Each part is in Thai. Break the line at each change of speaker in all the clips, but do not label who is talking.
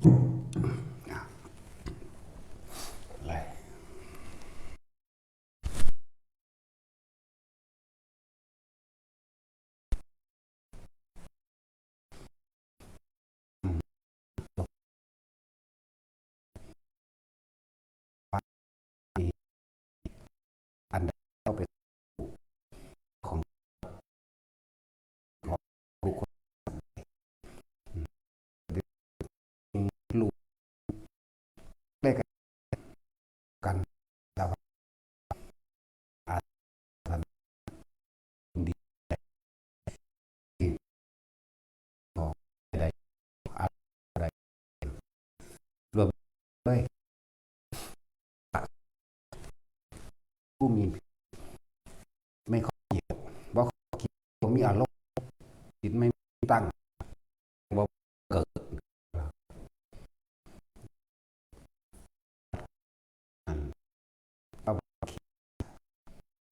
อะไรอันใดต้องเป็นของบุคคลลูกเล่กันเราอาจทำดีของใดอะไรรวมด้วยผู้มีไม่ข้อเกียรติว่าคิดผมมีอารมณ์จิตไม่ตั้งว่าเกิดเอา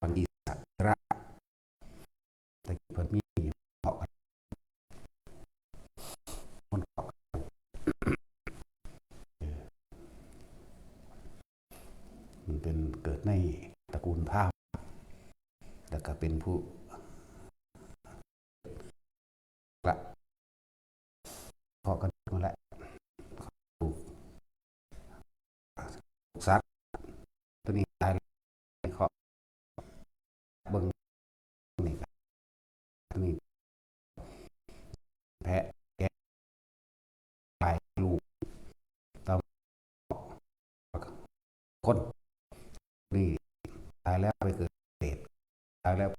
บางทีสัตว์ระแต่เพิ่นมีเพาะมันมันเป็นเกิดในตระกูลพราหมณ์แล้วก็เป็นผู้ละเพาะกันมาแล้วปลูกสัตว์ตัวนี้ตายเขาเบิ่งนี่ตัวนี้แพะแกะปลายลูกตามคนนี่ตายแล้วไปเกิดเศษตายแล้ว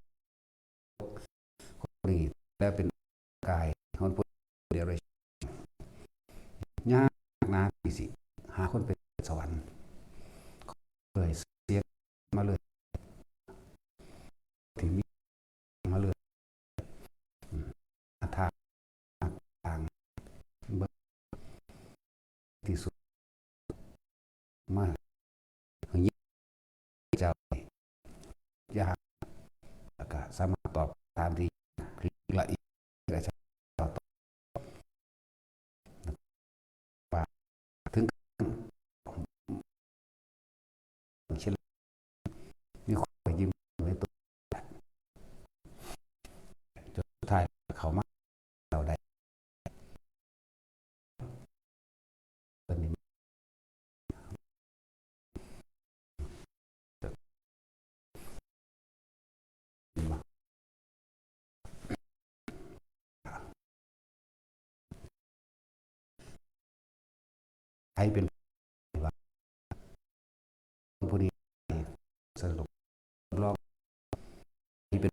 นี่แล้วเป็นกายคนพูดเดียวเลยยากนะที่สิหาคนเป็นสวรรค์เลยเสียมาเลยถึงมีมาเลยทางทางเบิกที่สุดมากยิ่งจะยากแล้วก็สามารถตอบตามที่ละเอียดและชัดต่อว่าถึงเช่นมีคนยิ้มในตัวจนสุดท้ายเขามาเราได้ตอนนี้ใครเป็นผู้นี้สรุปรอบนี้เป็น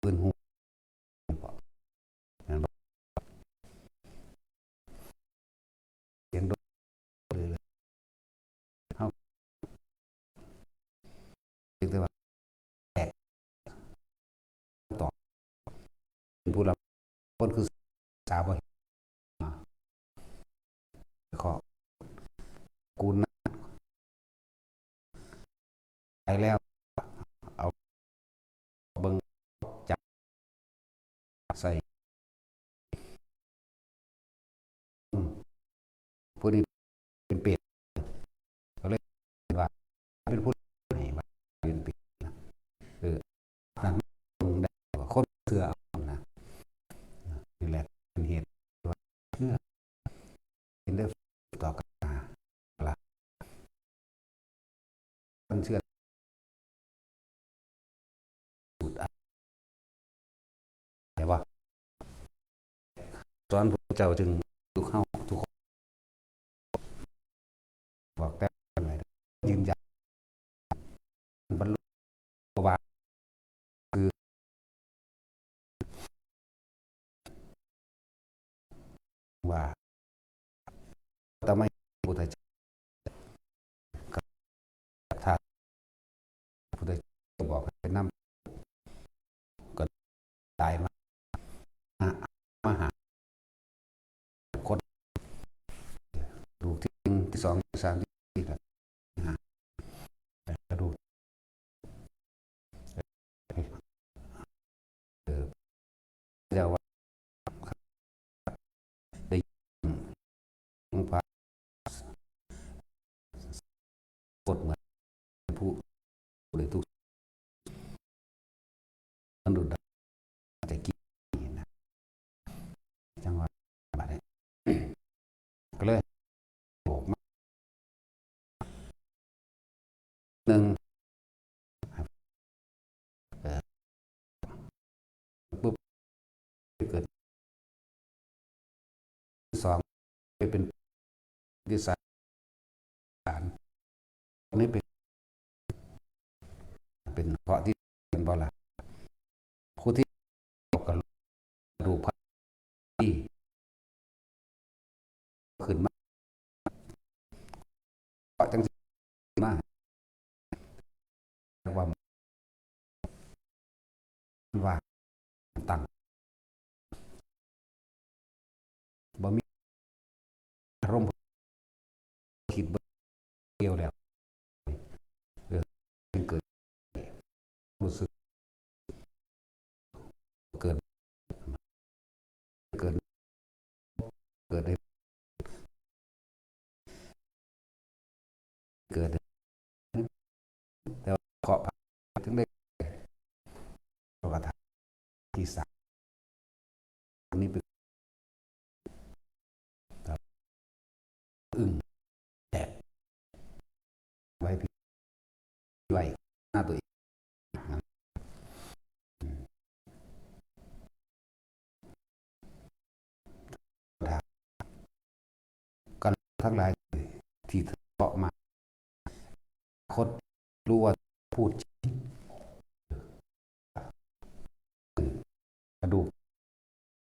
ปืนหูเสียงโดนเลยเขาเรียกว่าแตกต่อเป็นผู้รับคนคือสาวขอกูนะไปแล้วเอาเบิ้งจับใส่ผู้นี้เป็นเปรตก็เลยว่าเป็นผู้ไหนว่าเป็นเปรตนะเออนั่นได้คนเสือนะนี่แหละเป็นเหตุว่าเชื่อเป็นเรื่องต่อกันมาละคนเชื่อสูตรอะไรว่าสอนพระเจ้าจึงทุกเข้าทุกคนบอกแต่อะไรยืนยันบรรลุว่าคือว่าทำไมพุทธเจ้าถ้าพุทธเจ้าบอกให้นำก็ตายมามาหาคนดูที่ที่สองที่สามที่สี่หากระดูกเออเจ้าว่า หรือทุกมันดูดจะกินนะจังหวะบาดนี้ก็เลยโบกมาหนึ่งปุ๊บเกิดสองไปเป็นที่สามอันนี้เป็นเพราะที่เป็นบอละผู้ที่กับดูพัฒที่ขึ้นมาเพราะจังมาว่าว่าตั้งบ่มีอารมณ์คิดเกี่ยวแล้วเป็นเกิดรู้สึกเกิดเกิดเกิดได้เกิดแต่เคาะถึงได้ประกาศที่สามนี้เป็นอึ่งแตกไว้พี่ไว้หน้าตัวเองกันทั้งหลายที่เกาะมาคนรู้ว่าพูดกระดูก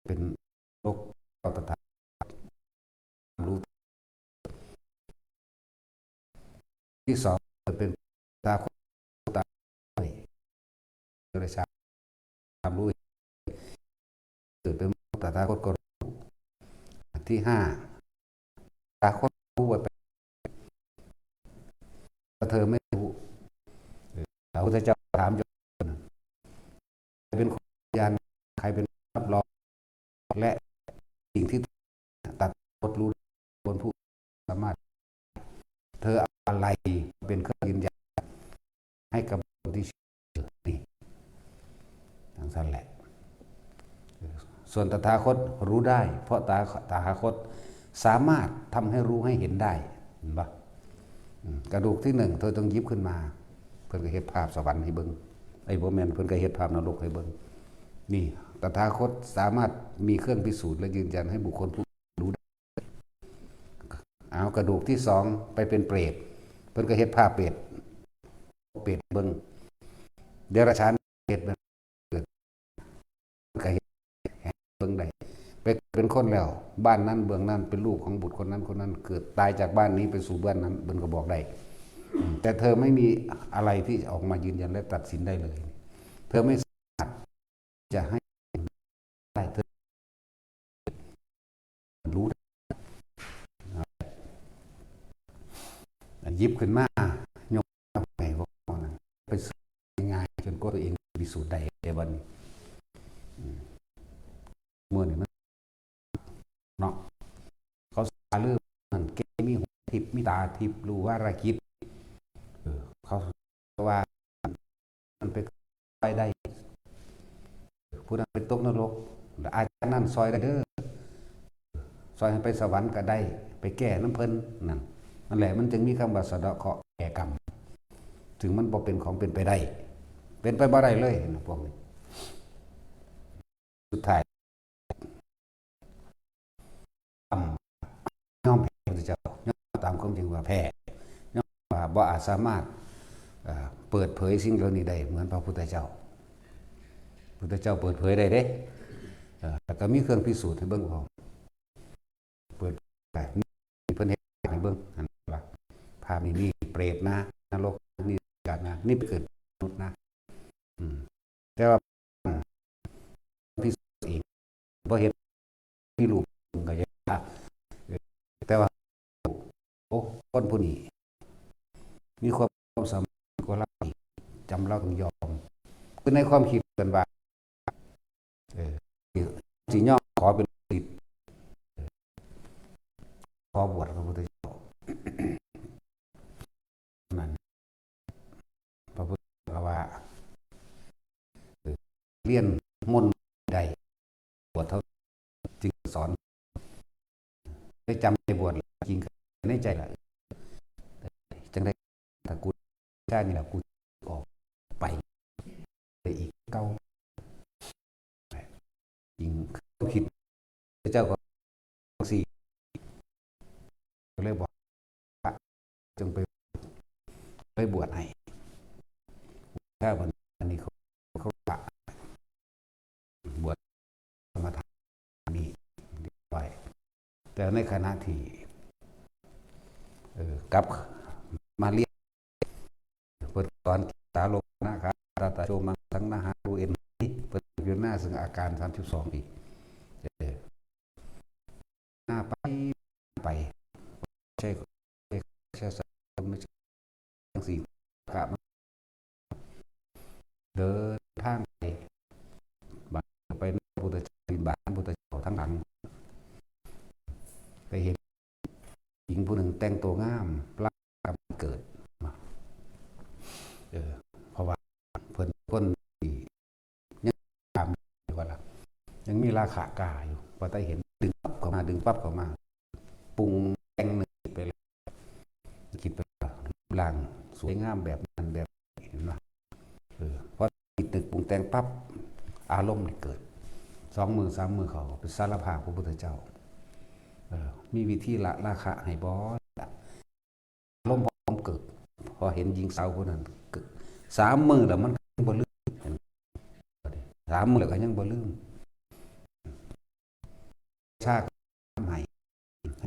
เป็นโรคต่อตารู้ที่สองเป็นตาคนตาเลยชาตามรู้เกิดเป็นตาคนก็ที่ห้าตาคนรู้ว่าเธอไม่รู้พระพุทธเจ้าถามโยมเป็นคนยานใครเป็นรับรองและสิ่งที่ตัดบทรู้บนผู้สามารถเธออะไรเป็นเครื่องยืนยันให้กับผู้ที่เชื่อนี่ทั้งสั้นแหละส่วนตถาคตรู้ได้เพราะตถาคตสามารถทำให้รู้ให้เห็นได้เห็นปะกระดูกที่หนึ่งเธอต้องยิบขึ้นมาเพื่อนก็เห็นภาพสวรรค์ให้เบิ้งไอ้โบแมนเพื่อนก็เห็นภาพนรกให้เบิ้งนี่ตถาคตสามารถมีเครื่องพิสูจน์และยืนยันให้บุคคลผู้รู้ได้เอากระดูกที่สองไปเป็นเปรตเพื่อนก็เห็นภาพเปรตเบิ้งเดรัจฉานเปรตเกิดก็เห็นเบิ้งได้เป็นคนแล้วบ้านนั้นเบื้องนั้นเป็นลูกของบุตรคนนั้นคนนั้นเกิดตายจากบ้านนี้ไปสู่บ้านนั้นเบิ้งก็บอกได้แต่เธอไม่มีอะไรที่ออกมายืนยันและตัดสินได้เลยเธอไม่สามารถจะให้ได้เธอรู้ยิบขึ้นมายกไปว่าไปสื่อง่ายจนก็ตัวเองพิสูจน์ได้ในวันนี้เมื่อนี่มันเนาะเขาสาเรื่องมันเกมีหูทิพมีตาทิพรู้ว่าระคิดเขาว่ามันไปได้ผู้นั้นเป็นตกนรกอาจารย์นั่นซอยได้เด้อซอยให้ไปสวรรค์ก็ได้ไปแก้น้ำเพลินนั่นแหละมันจึงมีคำว่าสะเดาะเคราะห์แก้กรรมถึงมันบ่เป็นของเป็นไปได้เป็นไปบ่ได้เลยพวกนี้สุดท้ายย่อมแพ้พระเจ้าย่อมตามความจริงว่าแพ้ย่อมว่าบ่อาจสามารถเปิดเผยสิ่งเหล่านี้ได้เหมือนพระพุทธเจ้าพุทธเจ้าเปิดเผยได้เด้แต่ก็มีเครื่องพิสูจน์ให้เบิ่งพอเปิดได้เพิ่นเฮ็ดให้เบิ่งอันว่าภาพนี้เปรตนะนรกนี่กันนะนี่เกิดมนุษย์นะแต่ว่าพิสูจน์เองบ่เฮ็ดมีรูปก็จะแต่ว่าโอ้คนผู้นี้มีความสามารถกว่าเราจำเราต้องยอมคือในความคิดกันว่าสิย่อขอเป็นศิษย์ขอบวชพระพุทธเจ้านั้นพระพุทธ รียนมนต์ใดบวชเท่าจึงสอนได้จำในบวชจริงในใจละจังได้ถ้ากูชาตินี่แหละกูออกไปอีกเก้าจริงคิดเจ้าก็สี่ก็เลยบอกจงไปบวชให้ถ้าวันนี้เขาปะบวชมาทำนี่ไปแต่ในขณะที่กลับมาเรียนเปิดตอนตาโลนะครับตาโจมังทั้งนาหาดูเอ็นเปิดอยู่หน้าซึ่งอาการ32 ปีหน้าไปใช่สัมไม่ใช่ทั้งสี่ครับเดินทางไปบางไปพุทธเจ้าบิณฑบาตพุทธเจ้าทั้งหลังไปเห็นหญิงผู้หนึ่งแต่งตัวงามร่างกายเกิดเพราะว่าเพิ่นคนที่ยังตามอยู่ว่าล่ะยังมีราคากาอยู่พอได้เห็นดึงปั๊บเข้ามาปรุงแต่งหนึ่งไปเลยคิดไปร่างสวยงามแบบนั้นแบบเห็นไหมพอติดตึกปรุงแต่งปั๊บอารมณ์เกิด2 มือ 3 มือเขาเป็นสารภาพพระพุทธเจ้ามีวิธีละราคะให้บอสอารมณ์ผมเกิดพอเห็นหญิงสาวคนนั้น3 มือแล้วมันบ่ลืม3 มือแล้วก็ยังบ่ลืมชาติใหม่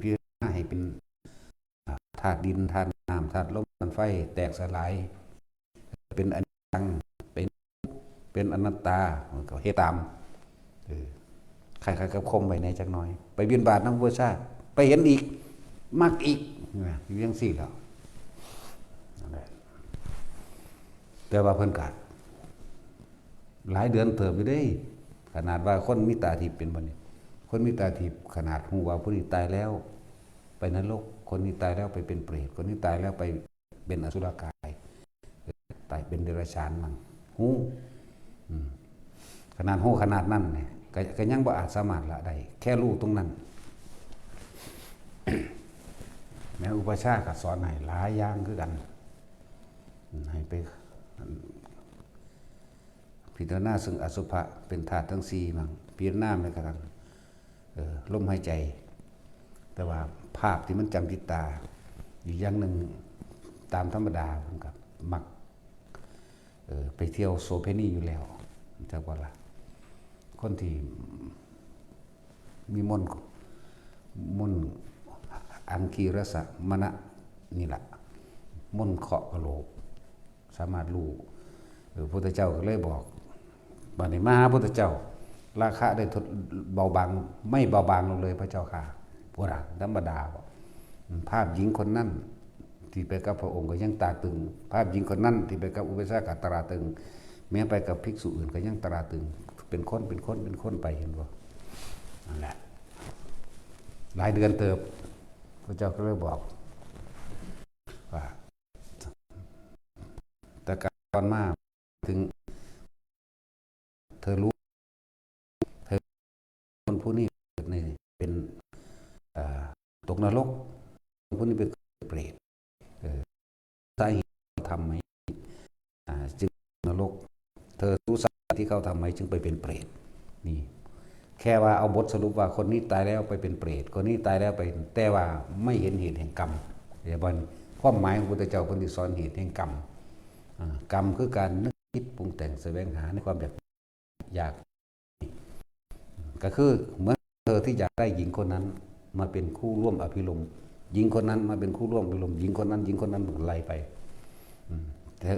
พิจารณาให้เป็นธาตุดินธาตุน้ำธาตุลมธาตุไฟแตกสลายเป็นอนิจจังเป็นอนัตตาก็เฮตามใครๆกับคมไปในจักหน่อยไปเบียนบาทน้ำวัวชาติไปเห็นอีกมักอีกอยู่ยังสี่แล้วแต่ว่าเพิ่นกัดหลายเดือนเติบอยู่ได้ขนาดว่าคนมีตาทิพย์เป็นบ่นี่คนมีตาทิพย์ขนาดหูว่าผู้นี้ตายแล้วไปนรกคนนี้ตายแล้วไปเป็นเปรตคนนี้ตายแล้วไปเป็นอสุรกายตายเป็นเดรัจฉานมั่งหูขนาดหูขนาดนั้นเนี่ยก็ยังบ่อาจสามารถละได้แค่รู้ตรงนั้นแม้อุปชาก็สอนให้หลายอย่างคือกันให้ไปพิจารณาซึ่งอสุภะเป็นธาตุทั้ง4มั่งพิจารณาไปกันลมหายใจแต่ว่าภาพที่มันจำติดตาอีกอย่างหนึ่งตามธรรมดาผมกับมักไปเที่ยวโสเพณีอยู่แล้วจากว่าล่ะคนที่มีมนอังคีรสะมณะนี่แหละมนเคาะกะโหลกสามารถรู้พระพุทธเจ้าก็เลยบอกบัดนี้มหาพุทธเจ้าราคะได้ทดเบาบางไม่เบาบางลงเลยพระเจ้าค่ะพวกเราธรรมดาบอกภาพหญิงคนนั้นที่ไปกับพระองค์ก็ยังตาตึงภาพหญิงคนนั้นที่ไปกับอุเบกขาตราตึงแม้ไปกับภิกษุอื่นก็ยังตราตึงเป็นคนไปเห็นบ่นั่นแหละหลายเดือนเติบพระเจ้าก็เลยบอกว่าแต่การมาถึงเธอรู้เธอคนผู้นี้เป็นตกนรกคนผู้นี้เป็นเปรตสาเหตุทำไหมจึงนรกเธอรู้สาเหตุที่เขาทำไหมจึงไปเป็นเปรตนี่แค่ว่าเอาบทสรุปว่าคนนี้ตายแล้วไปเป็นเปรตคนนี้ตายแล้วไปแต่ว่าไม่เห็นเหตุแห่งกรรมอย่าบนความหมายของพระพุทธเจ้าคนที่สอนเหตุแห่งกรรมกรรมคือการนึกคิดปรุงแต่งแสวงหาในความอยากก็คือเหมือนเธอที่อยากได้หญิงคนนั้นมาเป็นคู่ร่วมอภิรมย์หญิงคนนั้นมาเป็นคู่ร่วมอภิรมย์หญิงคนนั้นไล่ไป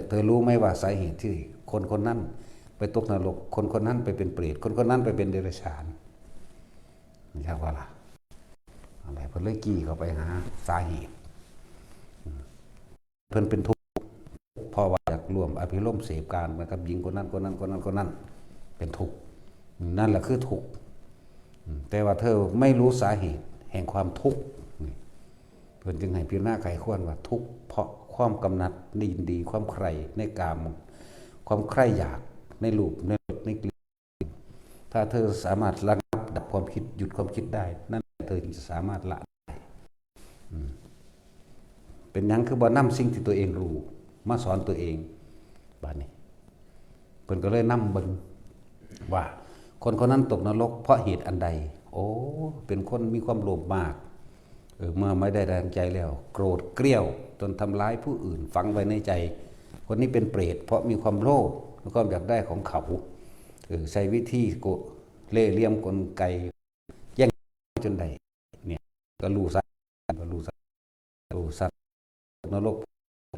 เธอรู้ไหมว่าสาเหตุที่คนนั้นไปตกนรกคนนั้นไปเป็นเปรตคนนั้นไปเป็นเดรัจฉานใช่ว่าล่ะอะไรเพิ่นเลยกี้เข้าไปหาสาเหตุเพิ่นเป็นทุกข์เพราะว่าอยากร่วมอภิรมย์เสพการนะครับหญิงคนนั้นเป็นทุกข์นั่นแหละคือทุกข์แต่ว่าเธอไม่รู้สาเหตุแห่งความทุกข์เพิ่นจึงให้พิจารณาไขข้วนว่าทุกข์เพราะความกำหนัดในยินดีความใคร่ในกามความใคร่อยากในรูปในรสในกลิ่น ถ้าเธอสามารถระงับดับความคิดหยุดความคิดได้นั่นเธอจะสามารถละได้เป็นหยังคือบ่นำสิ่งที่ตัวเองรู้มาสอนตัวเองบัดนี้เพิ่นก็เลยนำเบิ่งว่าคนคนนั้นตกนรกเพราะเหตุอันใดโอ้เป็นคนมีความโลภมากเมื่อไม่ได้ดังใจแล้วโกรธเกรี้ยวจนทำร้ายผู้อื่นฝังไว้ในใจคนนี้เป็นเปรตเพราะมีความโลภและความอยากได้ของเขาใช้วิธีเล่ห์เหลี่ยมกลไกแย่งจนได้เนี่ยก็รู้สัตว์นรก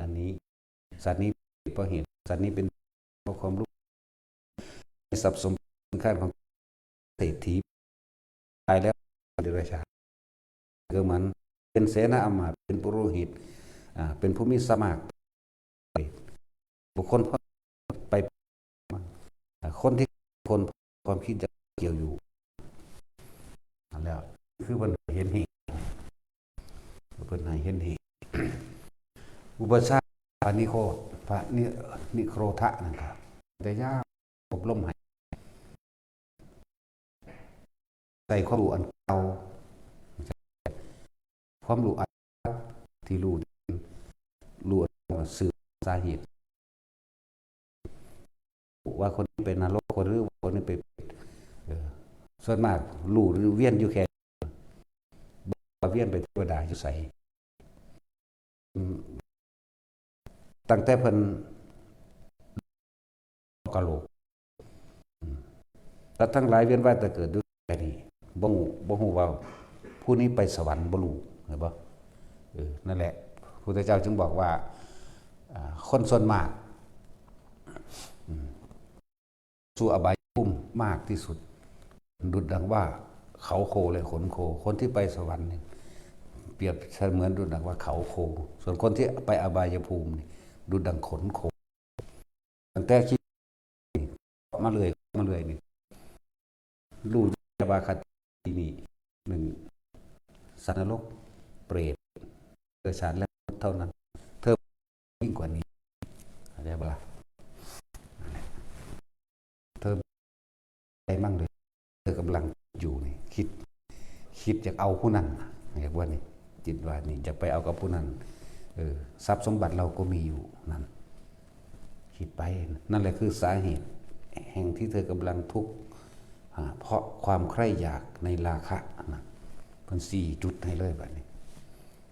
อันนี้สัตว์นี้เพราะเหตุสัตว์นี้เป็นเพราะความรู้ทรัพย์สมบัติขั้นของเศรษฐีตายแล้วเดรัจฉานคือมันเป็นเสนาอมาตย์เป็นปุโรหิตเป็นผู้มีสมากบุคคลไปคนที่คนความคิดจะเกี่ยวอยู่แล้วคือมันเห็นเหตุเป็นไหนเห็นเหตุอุปชาพระนิโคตพระนิโครธะนะครับแต่ยากอบรมให้ใส่ความรู้อันเก่าความรู้อันที่รู้สื่อสาเหตุว่าคนนี้เป็นนรกคนหรือคนนี้เป็นส่วนมากรู้หรือเวียนอยู่แค่เวียนไปเทวดาอยู่ใส่ตั้งแต่เพิ่นกะโหลกแต่ทั้งหลายเวียนว่ายแต่เกิดด้วยแค่นี้บ่ฮู้ว่าผู้นี้ไปสวรรค์บ่รู้เห็นบ่นั่นแหละพระพุทธเจ้าจึงบอกว่าคนส่วนมากสู่อบายภูมิมากที่สุดดุจดังว่าเขาโคเลยขนโคคนที่ไปสวรรค์เนี่ยเปรียบเสมือนดุจดังว่าเขาโคส่วนคนที่ไปอบายภูมิดุจดังขนโคตั้งแต่คิดมาเลยนี่รู้บาคตินี่หนึ่งสัตว์นรกเปรตเดรัจฉานและเท่านั้นเธอยิ่งกว่านี้อะไรบ้างเธอใจมั่งเลยเธอกำลังอยู่นี่คิดจะเอาผู้นั้นอย่างว่านี่จิตว่านี่จะไปเอากับผู้นั้นทรัพย์สมบัติเราก็มีอยู่นั่นคิดไปนั่นแหละคือสาเหตุแห่งที่เธอกำลังทุกข์เพราะความใคร่อยากในราคะนะเป็น4 จุดให้เลยแบบนี้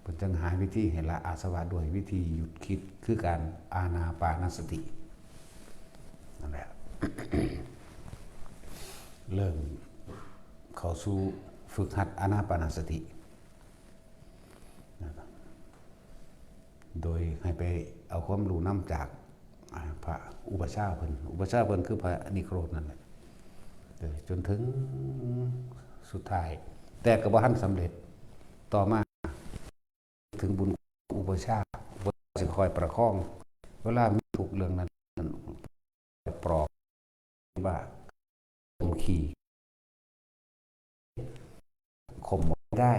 เป็นจังหาวิธีให้ละอาสวะด้วยวิธีหยุดคิดคือการอานาปานสตินั่นแหละ เริ่มเข้าสู่ฝึกหัดอานาปานสติโดยให้ไปเอาความรู้นำจากพระอุปชาเพิ่นคือพระนิโครธนั่นแหละจนถึงสุดท้ายแต่ก็บ่ทันสำเร็จต่อมาถึงบุญอุปชาจะคอยประคองเวลามีทุกเรื่องนั้นปลอบว่าขี่ข่มได้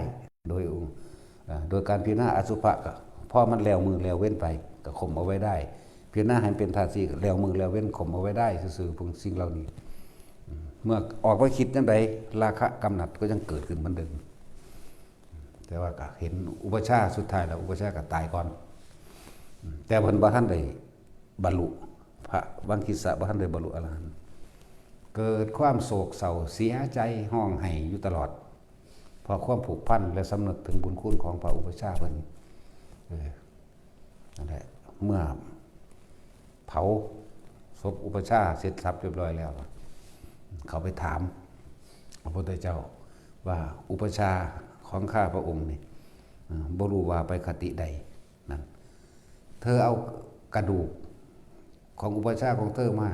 โดยการพิจารณาอสุภะก็พอมันแล้วมือแล้วเว้นไปก็ข่มเอาไว้ได้พิจารณาให้เป็นธาตุสี่แล้วมือแล้วเว้นข่มเอาไว้ได้ซื่อๆพวกสิ่งเหล่านี้เมื่อออกไปคิดจังใดราคะกำหนัดก็ยังเกิดขึ้นเหมือนเดิมแต่ว่าก็เห็นอุปชาสุดท้ายแล้วอุปชาก็ตายก่อนแต่เพิ่นบ่ทันได้บรรลุพระวังคิสะบ่ทันได้บรรลุอรหันต์เกิดความโศกเศร้าเสียใจห้องไห้อยู่ตลอดเพราะความผูกพันและสำนึกถึงบุญคุณของพระอุปชาเพิ่นนั่นแหละเมื่อเผาศพอุปชาเสร็จสับเรียบร้อยแล้วเขาไปถามพระพุทธเจ้าว่าอุปชาของข้าพระองค์นี่บ่รู้ว่าไปคติใดนั่นเธอเอากระดูกของอุปชาของเธอมา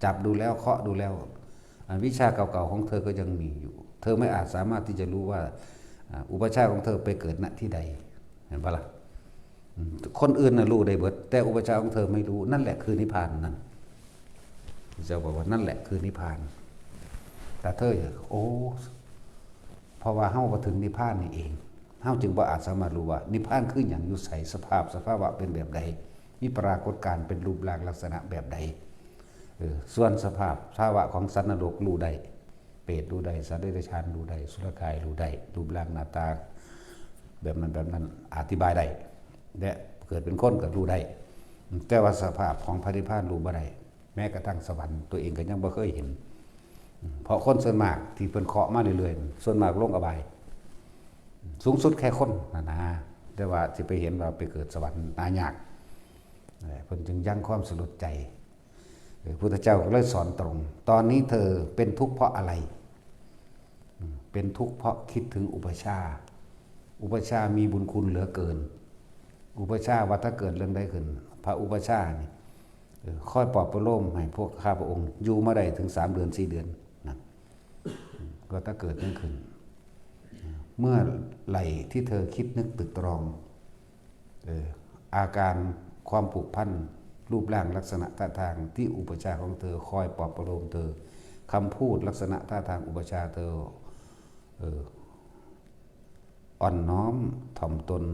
จับดูแล้วเคาะดูแล้ววิชาเก่าๆของเธอก็ยังมีอยู่เธอไม่อาจสามารถที่จะรู้ว่าอุปชาของเธอไปเกิดณที่ใดเห็นปะล่ะคนอื่นน่ะรู้ได้เบิดแต่อุปชาของเธอไม่รู้นั่นแหละคือนิพพานนั่นเจ้าบอกว่านั่นแหละคือนิพพานแต่เธอโอ้เพราะว่าเฮาบ่ถึงนิพพานนี่เองเฮาจึงบ่อาจสามารถรู้ว่านิพพานคือหยังอยู่ไสสภาวะเป็นแบบใดมีปรากฏการณ์เป็นรูปร่างลักษณะแบบใด ส่วนสภาพภาวะของสัตว์นรกรู้ได้เปรตรู้ได้สัตว์เดรัจฉานรู้ได้สุรกายรู้ได้รูปร่างหน้าตาแบบนั้นอธิบายได้และเกิดเป็นคนก็รู้ได้แต่ว่าสภาพของพระนิพพานรู้บ่ได้แม้กระทั่งสวรรค์ตัวเองก็ยังบ่เคยเห็นเพราะคนส่วนมากที่เพิ่นเคาะมาเรื่อยๆส่วนมากลงอบายสูงสุดแค่คนนะแต่ว่าสิไปเห็นว่าไปเกิดสวรรค์ยากเพิ่นจึงยังความสลดใจพระพุทธเจ้าก็เลยสอนตรง ตอนนี้เธอเป็นทุกข์เพราะอะไรเป็นทุกข์เพราะคิดถึงอุปชาอุปชามีบุญคุณเหลือเกินอุปชาว่าถ้าเกิดเรื่องใดขึ้นพระอุปชานี่ค่อยปลอบประโลมให้พวกข้าพระองค์อยู่มาได้ถึง3 เดือน 4 เดือนนะก็ถ้าเกิดนั่นขึ้นเมื่อไหร่ที่เธอคิดนึกตึกตรองอาการความผูกพันรูปร่างลักษณะท่าทางที่อุปชาของเธอคอยปลอบประโลมเธอคำพูดลักษณะท่าทางอุปชาเธออ่อนน้อมถ่อมตน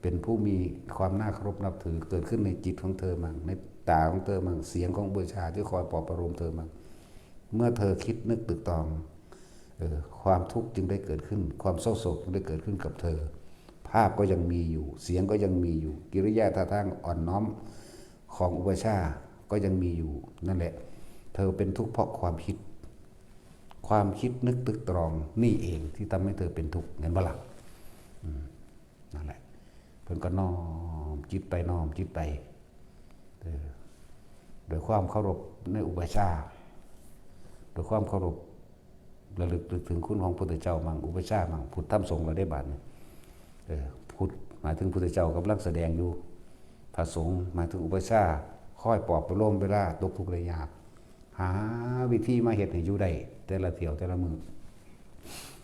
เป็นผู้มีความน่าเคารพนับถือเกิดขึ้นในจิตของเธอมั่งในตาของเธอมั่งเสียงของอุปชาที่คอยปลอบประโลมเธอมั่งเมื่อเธอคิดนึกตึกตรองความทุกข์จึงได้เกิดขึ้นความเศร้าโศกจึงได้เกิดขึ้นกับเธอภาพก็ยังมีอยู่เสียงก็ยังมีอยู่กิริยาท่าทางอ่อนน้อมของอุปชาก็ยังมีอยู่นั่นแหละเธอเป็นทุกข์เพราะความคิดนึกตึกตรองนี่เองที่ทำให้เธอเป็นทุกข์เห็นบ่ล่ะนั่นแหละเพิ่นก็น้อมจิตไปน้อมจิตไปโดยความเคารพในอุปชาโดยความเคารพระลึกถึงคุณของพระพุทธเจ้ามั่งอุปชามั่งพุทธธรรมสงฆ์เราได้บาดพุทธหมายถึงพุทธเจ้ากำลังแสดงอยู่พระสงฆ์หมายถึงอุปชาคอยปลอบประโลมเวลาตกทุกข์ได้ยากหาวิธีมาเฮ็ดให้อยู่ได้แต่ละเที่ยวแต่ละมือ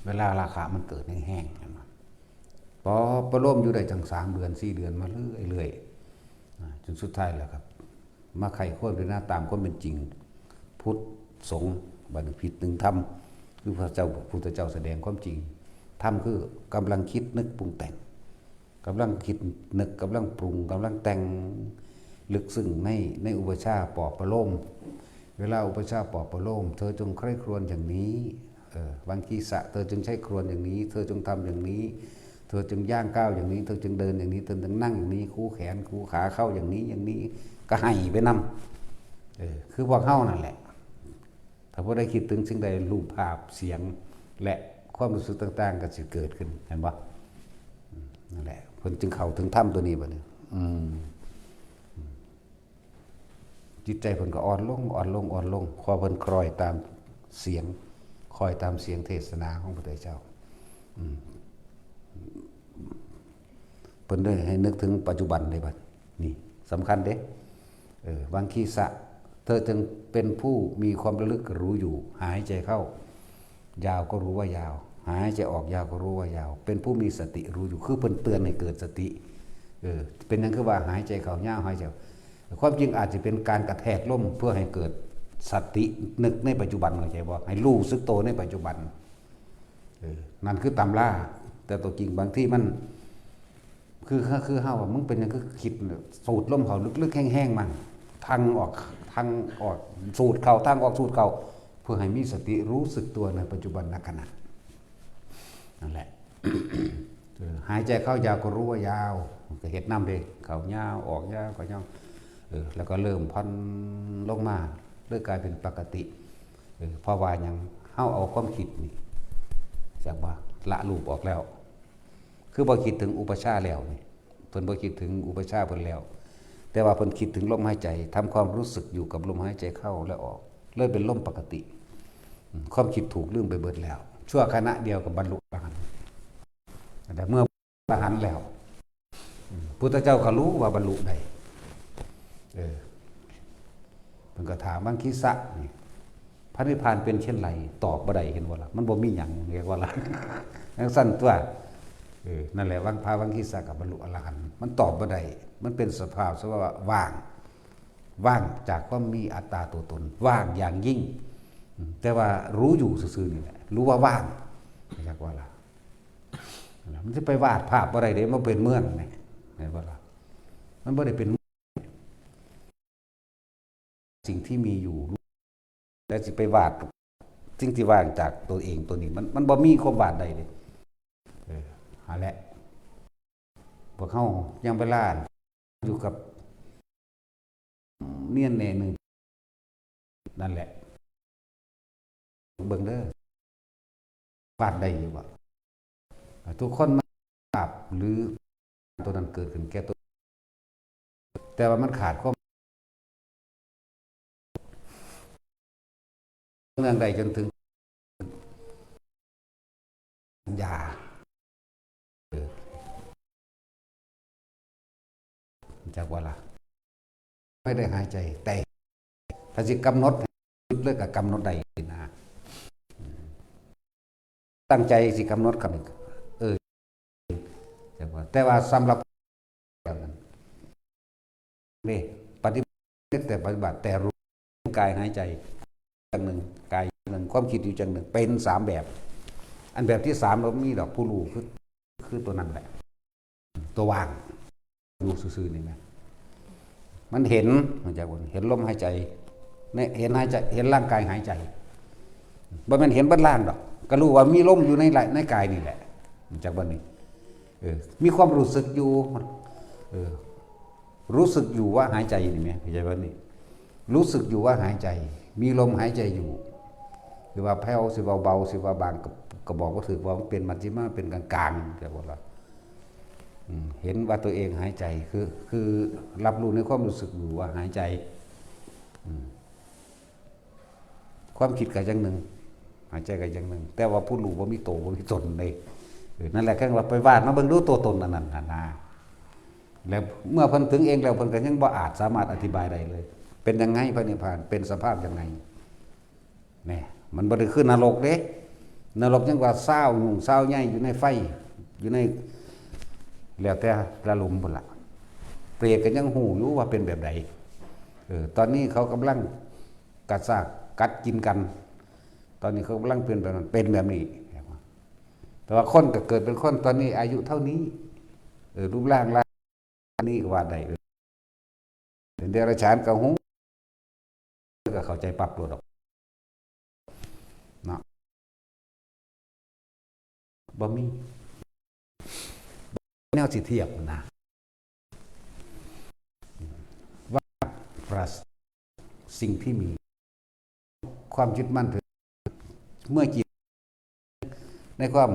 เวลาราคามันเกิดแห้งๆพอประโลมอยู่ได้จัง3 เดือน 4 เดือนมาเรื่อยๆจนสุดท้ายแล้วครับมาไขข้อด้วยหน้าตามความเป็นจริงพุทธสงฆ์บัณฑิตหนึ่งธรรมคือพระเจ้าพุทธเจ้าแสดงความจริงธรรมคือกำลังคิดนึกปรุงแต่งกำลังคิดนึกกำลังปรุงกำลังแต่งลึกซึ้งในอุปชาปลอบประโลมเวลาอุปชาปลอบประโลมเธอจงใคร่ครวญอย่างนี้วังคีสะเธอจงใช้ครวญอย่างนี้เธอจงทำอย่างนี้เธอจึงย่างก้าวอย่างนี้เธอจึงเดินอย่างนี้เธอจึงนั่งอย่างนี้คู่แขนคู่ขาเข้าอย่างนี้ก็ให้ไปนำคือพวกเฮานั่นแหละถ้าพวกได้คิดถึงสิ่งใดรูปภาพเสียงและความรู้สึกต่างๆก็จะเกิดขึ้นเห็นปะนั่นแหละเพิ่นจึงเข้าถึงถ้ำตัวนี้บัดนี้จิตใจเพิ่นก็อ่อนลงพอเพิ่นคล้อยตามเสียงคอยตามเสียงเทศนาของพระพุทธเจ้าเพิ่นได้ให้นึกถึงปัจจุบันเลยบัดนี่สำคัญเด้วังคีสะเธอจึงเป็นผู้มีความระลึกรู้อยู่หายใจเข้ายาวก็รู้ว่ายาวหายใจออกยาวก็รู้ว่ายาวเป็นผู้มีสติรู้อยู่คือเพิ่นเตือนให้เกิดสติเป็นนั่นคือว่าหายใจเข้ายาวหายใจความจริงอาจจะเป็นการกระแทกลมเพื่อให้เกิดสตินึกในปัจจุบันเข้าใจบ่ให้รู้สึกโตในปัจจุบันนั่นคือตำราแต่ตัวจริงบางที่มันคือเฮาว่ามึงเป็นยังคือคิดสูดลมเขาลึกๆแห้งๆมันทางออกสูดเข้าทางออกสูดเข้าเพื่อให้มีสติรู้สึกตัวในปัจจุบันขณะนั่นแหละ หายใจเข้ายาวก็รู้ว่ายาวก็เฮ็ดน้ำเด้เข้ายาวออกยาวก็ยาวแล้วก็เริ่มผ่อนลงมาเริ่มกลายเป็นปกติเพราะว่ายังเฮาเอาความคิดนี่จากว่าละรูปออกแล้วคือบ่คิดถึงอุปชาแล้วนี่เพิ่นบ่คิดถึงอุปชาเพิ่นแล้วแต่ว่าเพิ่นคิดถึงลมหายใจทำความรู้สึกอยู่กับลมหายใจเข้าและออกเลยเป็นลมปกติความคิดถูกลืมไปเบิดแล้วชั่วขณะเดียวกับบรรลุอรหันต์แต่เมื่ออรหันต์แล้วพุทธเจ้าก็รู้ว่าบรรลุได้เพิ่นก็ถามวังคีสะนี่พระนิพพานเป็นเช่นไรตอบบ่ได้เห็นบ่ล่ะมันบ่มีหยังเรียกว่าล่ะจังซั่นตัวนั่นแหละวังคีสะกับบรรลุอรหันต์มันตอบบ่ได้มันเป็นสภาพว่าว่างจากความมีอัตตาตัวตนว่างอย่างยิ่งแต่ว่ารู้อยู่ซื่อๆนี่แหละรู้ว่าว่างเรียกว่าล่ะมันสิไปวาดภาพบ่ได้เด้มันเป็นเมืองนี่เห็นบ่ล่ะมันบ่ได้เป็น สิ่งที่มีอยู่แล้วสิไปวาดสิ่งที่ว่างจากตัวเองตัวนี้มันบ่มีความวาดใดเลยหาแหละพวกเขายังไปล่าอยู่กับเนียนแน่หนึ่งนั่นแหละเบิ่งเด้อวาดได้อยู่บ่ทุกคนมันปรับหรือตัวนั้นเกิดขึ้นแก่ตัวแต่ว่ามันขาดความเรื่องใดจนถึงยาจากว่าล่ะไม่ได้หายใจแต่ถ้าสิกำหนดเลิกกับกำหนดใดนะตั้งใจสิกำหนดคำแต่ว่าสำหรับนั้นนี่ปฏิบัติแต่ปฏิบัติแต่รู้กายหายใจจังหนึ่งกายหนึ่งความคิดอยู่จังหนึ่งเป็น3แบบอันแบบที่3เรามีดอกผู้รู้คือตัวนั้นแหละตัวว่างรู้ซื่อๆนี่ไหมมันเห็นมันจะเห็นลมหายใจเนี่ยเห็นหายใจเห็นร่างกายหายใจบ่แม่นเห็นบัดล่างดอกก็รู้ว่ามีลมอยู่ในกายนี่แหละจากบัดนี้มีความรู้สึกอยู่รู้สึกอยู่ว่าหายใจนี่ไหมเข้าใจบัดนี้รู้สึกอยู่ว่าหายใจ มีลมหายใจอยู่สิว่าแผ่วสิว่าเบาสิว่าบางก็บอกว่าถือว่ามันเป็นมัชฌิมาเป็นกลางๆแต่บอกว่าเห็นว่าตัวเองหายใจคือรับรู้ในความรู้สึกอยู่ว่าหายใจความคิดกับอย่างหนึ่งหายใจกับอย่างหนึ่งแต่ว่าผู้รู้ว่ามีโตว่ามีตนเลยนั่นแหละแค่ว่าไปวาดมาเบิ่งดูตัวตนนั่นนะแล้วเมื่อเพิ่นถึงเองแล้วเพิ่นก็ยังบ่อาจสามารถอธิบายได้เลย เป็นยังไงพระนิพพานเป็นสภาพยังไงเนี่ยมันบ่ได้ขึ้นนรกเด้นรกยังว่าเศร้าหุ่งเศร้าใหญ่อยู่ในไฟอยู่ในแล้วแต่ละหลุมพุ่นล่ะเปรตก็ยังหูอยู่ว่าเป็นแบบใดตอนนี้เขากำลังกัดซากกัดกินกันตอนนี้เขากำลังเป็นแบบนั้นเป็นแบบนี้แต่ว่าคนก็เกิดเป็นคนตอนนี้อายุเท่านี้รูปร่างนี่ก็ว่าได้เดรัจฉานก็หูก็เข้าใจปรับตัวดอกเนาะบ่มีแนวสิเทียบนะว่าประสิ่งที่มีความยึดมั่นถือเมื่อจิตในความ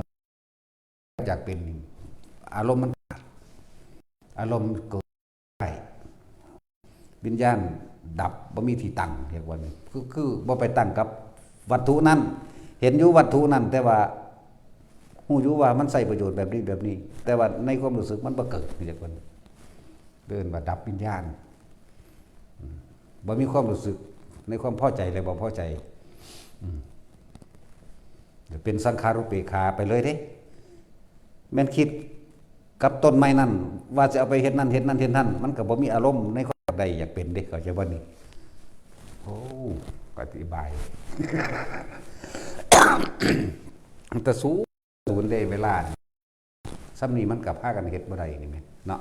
อยากเป็นอารมณ์มันอารมณ์เกิดได้วิญญาณดับบ่มีที่ตั้งเรียกว่าคือบ่ไปตั้งกับวัตถุนั้นเห็นอยู่วัตถุนั้นแต่ว่าฮู้อยู่ว่ามันใช้ประโยชน์แบบนี้แต่ว่าในความรู้สึกมันบ่เกิดเรียกว่าเดินว่าดับวิญญาณบ่มีความรู้สึกในความพอใจและบ่พอใจเป็นสังขารุปเปกขาไปเลยเด้แม่นคิดกับต้นไม้นั่นว่าจะเอาไปเฮ็ดนั่นเฮ็ดนั่นมันก็บ่มีอารมณ์ในความใดอยากเป็นเด้เข้าใจบ่นี่โอ้อธิบายแต่สูนได้เวลาซ้ำนี้มันกับพากันเฮ็ดบ่ได้นี่แม่นเนาะ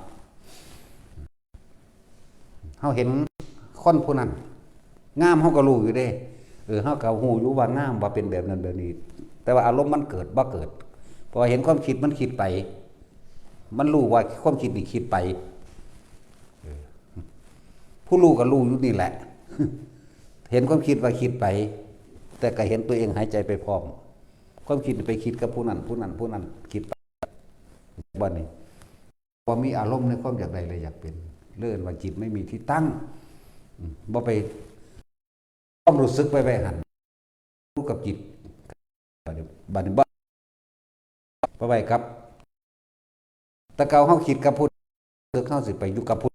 เฮาเห็นคนผู้นั้นงามเฮาก็รู้อยู่เด้เฮาก็ฮู้อยู่ว่างามว่าเป็นแบบนั้นแบบนี้แต่ว่าอารมณ์มันเกิดบ่เกิดเพราะเห็นความคิดมันคิดไปมันรู้ว่าความคิดนี่คิดไปผู้รู้ก็รู้อยู่นี่แหละเห็นความคิดว่าคิดไปแต่ก็เห็นตัวเองหายใจไปพร้อมความคิดไปคิดกับผู้นั้นคิดไปบ่นี่บ่มีอารมณ์ในความอยากใดเลยอยากเป็นเลื่อนว่าจิตไม่มีที่ตั้งบ่ไปความรู้สึกไปหันรู้กับจิตบัดนี้บ่ไปครับตะเกาเฮาคิดกับผู้เฮาสิไปอยู่กับผู้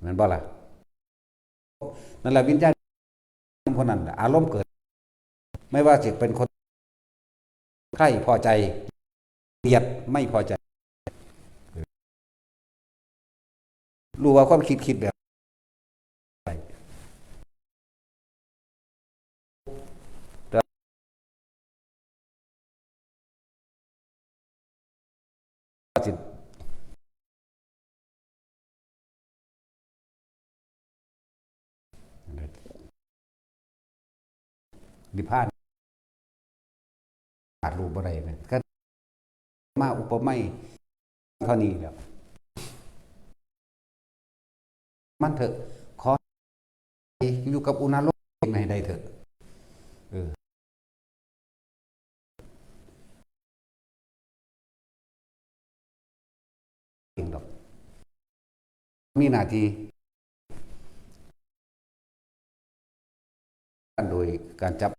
แม่นบ่ล่ะนั่นแหละวิญญาณคนนั้นอารมณ์เกิดไม่ว่าจะเป็นคนใครพอใจเกลียดไม่พอใจรู้ว่าความคิดแบบ นิพพานขาดรูปบ่ได้นะก็มาอุปมาเท่านี้แล้วมันเถอะขออยู่กับอุณาโลมในใดเถอะเองดอกมีหน้าที่โดยการจับ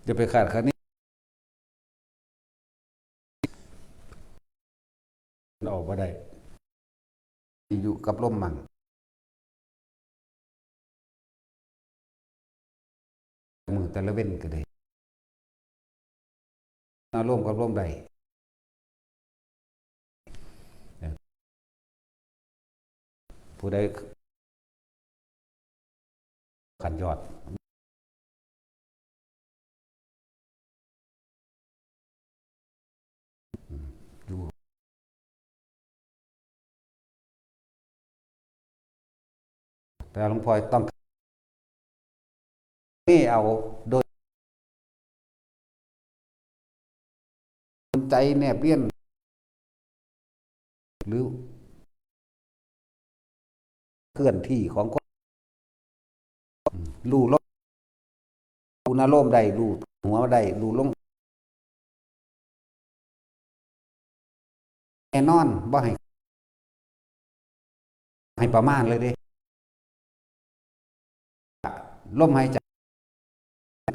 จะไปขาดคันนี้ออกมาได้อยู่กับลมมันมือแต่ละเว้นก็ได้ร่วมกับร่วมใดผู้ใดขันยอดอยู่แต่หลวงพ่อต้องนี่เอาโดยใจแนบเลี่ยนหรือเคลื่อนที่ของรูลมอุณาโลมได้รูหัวได้รูลงแน่นอนบ่ให้ประมาณเลยเด้ลมหายใจ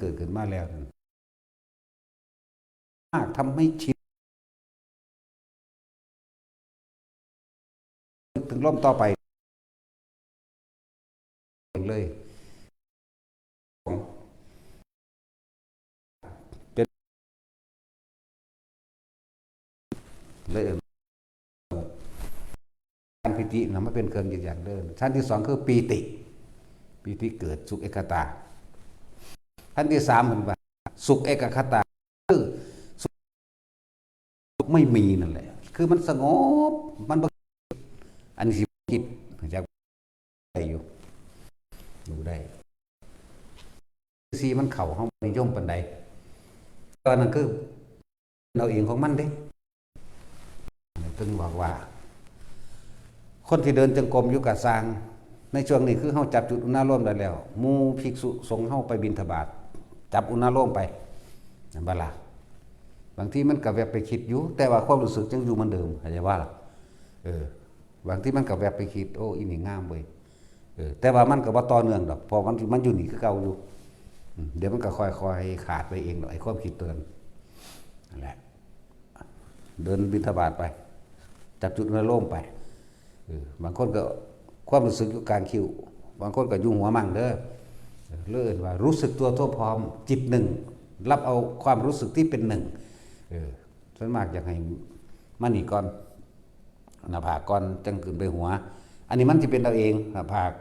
เกิดขึ้นมาแล้วทำให้ชินถึงลมต่อไปเลยเป็นเลยการปิตินะมันเป็นเครื่องยืนยันเดินชั้นที่สองคือปีติเกิดสุขเอกตาชั้นที่สามเหมือนว่าสุขเอกคตาคือสุขไม่มีนั่นแหละคือมันสงบมันอันนี้สิคิดจากได้อยู่ดูได้สีมันเข่าเขานิยมปันใดตอนนั้นคือเราเองของมันเด้ตึงบอกว่าคนที่เดินจงกรมอยู่กับสร้างในช่วงนี้คือเขาจับจุดอุณาโลมได้แล้วมูภิกษุสงฆ์เขาไปบิณฑบาตจับอุณาโลมไปบาลาบางทีมันกับแวบไปคิดอยู่แต่ว่าความรู้สึกยังอยู่เหมือนเดิมเข้าใจว่าบางที่มันกับแวบไปคิดโอ้อีนี่งามเว้ยแต่ว่ามันกับว่าต่อเนื่องดอกพอมันอยู่นี่คือเก่าอยู่เดี๋ยวมันก็ค่อยๆขาดไปเองหน่อยความคิดเตือนนั่นแหละเดินบิณฑบาตไปจับจุดอุณาโลมไปบางคนก็ความรู้สึกอยู่กลางคิ้วบางคนก็อยู่หัวมั่งเด้อเลื่อนว่ารู้สึกตัวทั่วพร้อมจิตหนึ่งรับเอาความรู้สึกที่เป็นหนึ่งส่วนมากอยากให้มันนี่ก่อนหน้าผากก่อนจังขึ้นไปหัวอันนี้มันจะเป็นเราเองหน้าผาก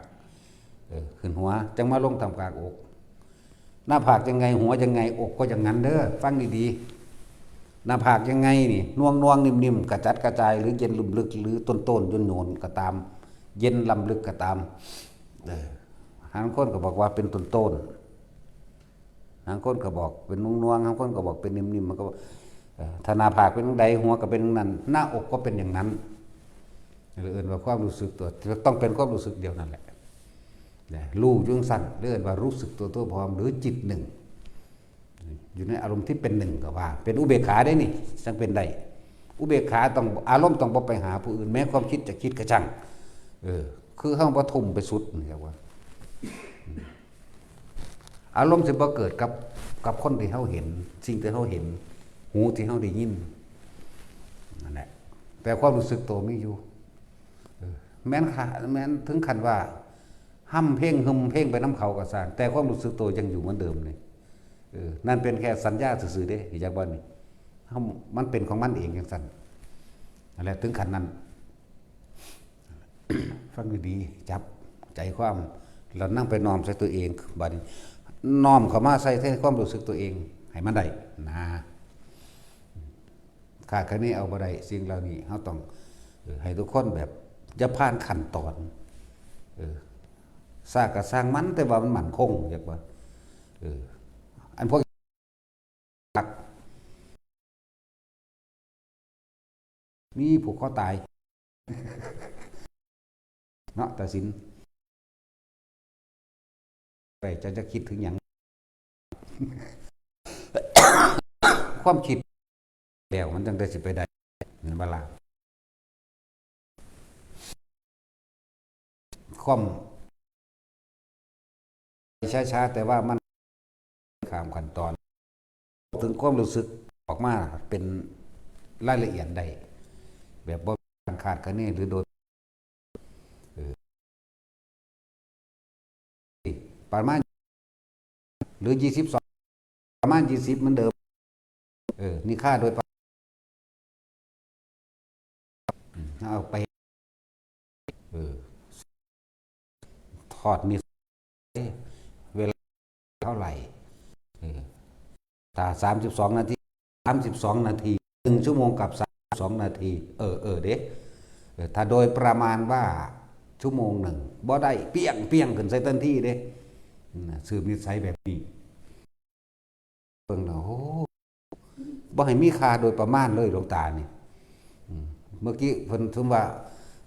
ขึ้นหัวจังมาลงทำกลางอกหน้าผากยังไงหัวยังไงอกก็อย่างนั้นเด้อฟังดีๆหน้าผากยังไงนี่น่วงนิ่มๆกระจัดกระจายหรือเย็นลุ่มลึกหรือต้นโยนก็ตามเย็นลำลึกก็ตามหางคนก็บอกว่าเป็นต้นหางคนก็บอกเป็นน่วงหางคนก็บอกเป็นนิ่มๆมันก็ถ้าหน้าผากเป็นใดหัวก็เป็นนั้นหน้าอกก็เป็นอย่างนั้นเรื่องว่าความรู้สึกตัวต้องเป็นความรู้สึกเดียวนั่นแหละรู้ยุ่งสั้นเรื่องว่ารู้สึกตัวพร้อมหรือจิตหนึ่งอยู่ในอารมณ์ที่เป็นหนึ่งก็ว่าเป็นอุเบกขาได้นี่จังเป็นได้อุเบกขาต้องอารมณ์ต้องบ่ไปหาผู้อื่นแม้ความคิดจะคิดกระชังคือเข้าปฐมไปสุดนี่ครับว่าอารมณ์จะบ่เกิดกับคนที่เขาเห็นสิ่งที่เขาเห็นหูที่เขาได้ยินนั่นแหละแต่ความรู้สึกตัวไม่อยู่แม้นถึงขั้นว่าห้ำเพ่งหึมเพ่งไปน้ำเขากระสานแต่ความรู้สึกตัวยังอยู่เหมือนเดิมเลยนั่นเป็นแค่สัญญาสื่อๆเด้จากบ้านนี่มันเป็นของมันเองอย่างสั้นอะไรถึงขั้นนั้นฟังดีๆจับใจความเรานั่งไปน้อมใส่ตัวเองบัดนี้น้อมเข้ามาใส่ความรู้สึกตัวเองให้มันได้นะขาดแค่นี้เอาบ่ได้สิ่งเหล่านี้เราต้อง ให้ทุกคนแบบจะผ่านขั้นตอนสร้างก็สร้างมันแต่ว่ามันมั่นคงอยากว่าอันพวกมีผูกคอตายเนาะตัดสินไปจะคิดถึงอย่างความคิดแล้วมันจังได้สิไปได้เงินบาลาความช้าๆแต่ว่ามันข้ามขั้นตอนถึงความรู้สึกออกมาเป็นรายละเอียดได้แบบบ่ขาดคะเนหรือโดยประมาณหรือ22ประมาณ20เหมือนเดิมนี่ค่าโดยเอาไปถอดนี่เวลาเท่าไหร่ถ้า32 นาที32 นาที1 ชั่วโมงกับ32 นาทีเด็กถ้าโดยประมาณว่าชั่วโมงหนึ่งบ่ได้เปี้ยงขึ้นใส่ทันทีเด้สืบนิสัยแบบนี้เพิ่งโอ้บ่ให้มีค่าโดยประมาณเลยหลวงตานี่เมื่อกี้เพิ่นทุ่มว่า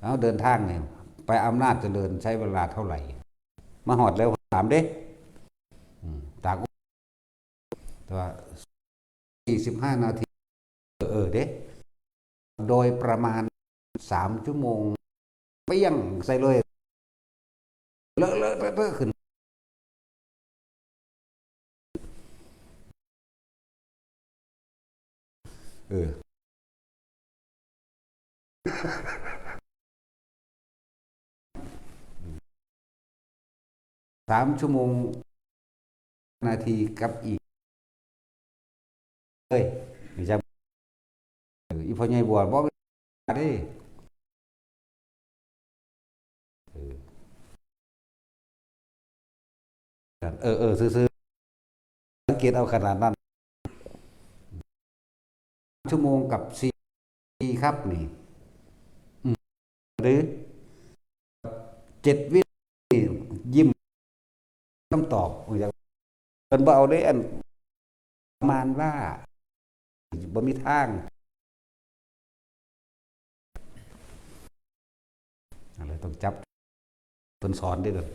เอาเดินทางเนี่ยไปอำนาจเจริญใช้เวลาเท่าไหร่มาหอดแล้วถามเด้ตากแต่ว่า45 นาทีเด้โดยประมาณ3 ชั่วโมงเปี้ยงใส่เลยเลอะขึ้น3 ชั่วโมง นาทีกับอีกเลยนี่จะอีพ่อใหญ่บัวบอกได้ซื้อสังเกตเอาขนาดนั้นชั่วโมงกับ4 นาทีครับนี่หรือ7 วิยิ้มคำตอบอย่างเป็นเบาได้อันประมาณว่าบ่มีทางอะไรต้องจับเพิ่นสอนได้เลย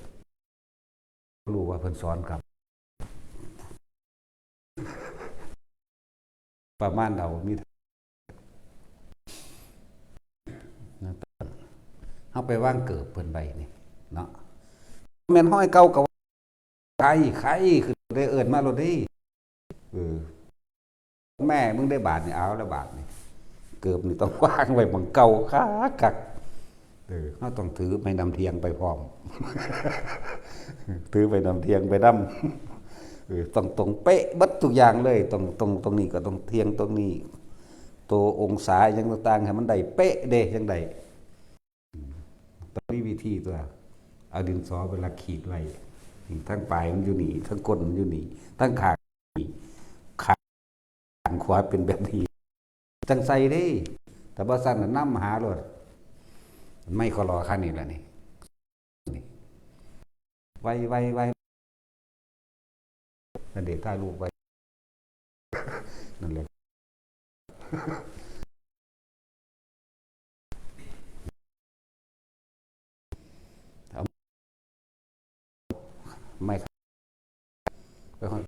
รู้ว่าเพิ่นสอนครับประมาณเรามีเอาไปว่างเกิบเพิ่นใบนี่เนาะแม่นห้อยเก่ากับใครคือได้เอิ้นมาโลดดิแม่มึงได้บาทนี่เอาแล้วบาทนี่เกิบนี่ต้องวางไว้บังเก่าคักเขาต้องถือไปนำเทียงไปพร้อมถือไปนำเทียงไปนำต้องตรงเป๊ะบัดทุกอย่างเลยตรงนี้ก็ต้องเทียงตรงนี้ตัวองศาอย่างต่างๆให้มันได้เป๊ะเด้ยังได้ต้องมีวิธีตัวเอาดินสอเวลาขีดไว้ทั้งปลายมันอยู่นี่ทั้งก้นมันอยู่นี่ทั้งขางขวาเป็นแบบนี้จังใส่ได้แต่บ่สั่นน่ะนำหาโลดไม่ขอรอขั้นนี้แหละนี่ไวนั่นเด็กถ่ายรูปไว้นั่นแหละไม่ไปห้อย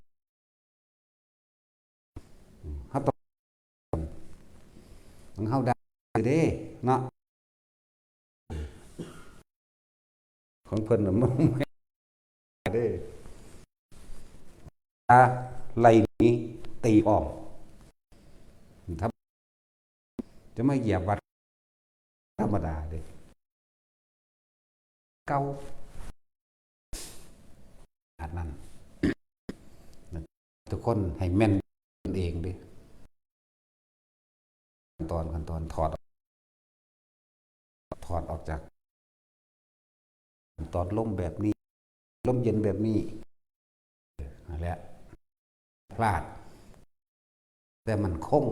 เขาต้องของเขาได้เด้เนาะของเพิ่นน่ะมันไม่ได้ไหลนี้ตีออกถ้าจะไม่เหยียบวัดธรรมดาเด้เก่าอันนั้นทุกคนให้แม่นเองดิขั้นตอนถอดออกจากตอนล่มแบบนี้ล่มเย็นแบบนี้นั่นแหละพลาดแต่มันคง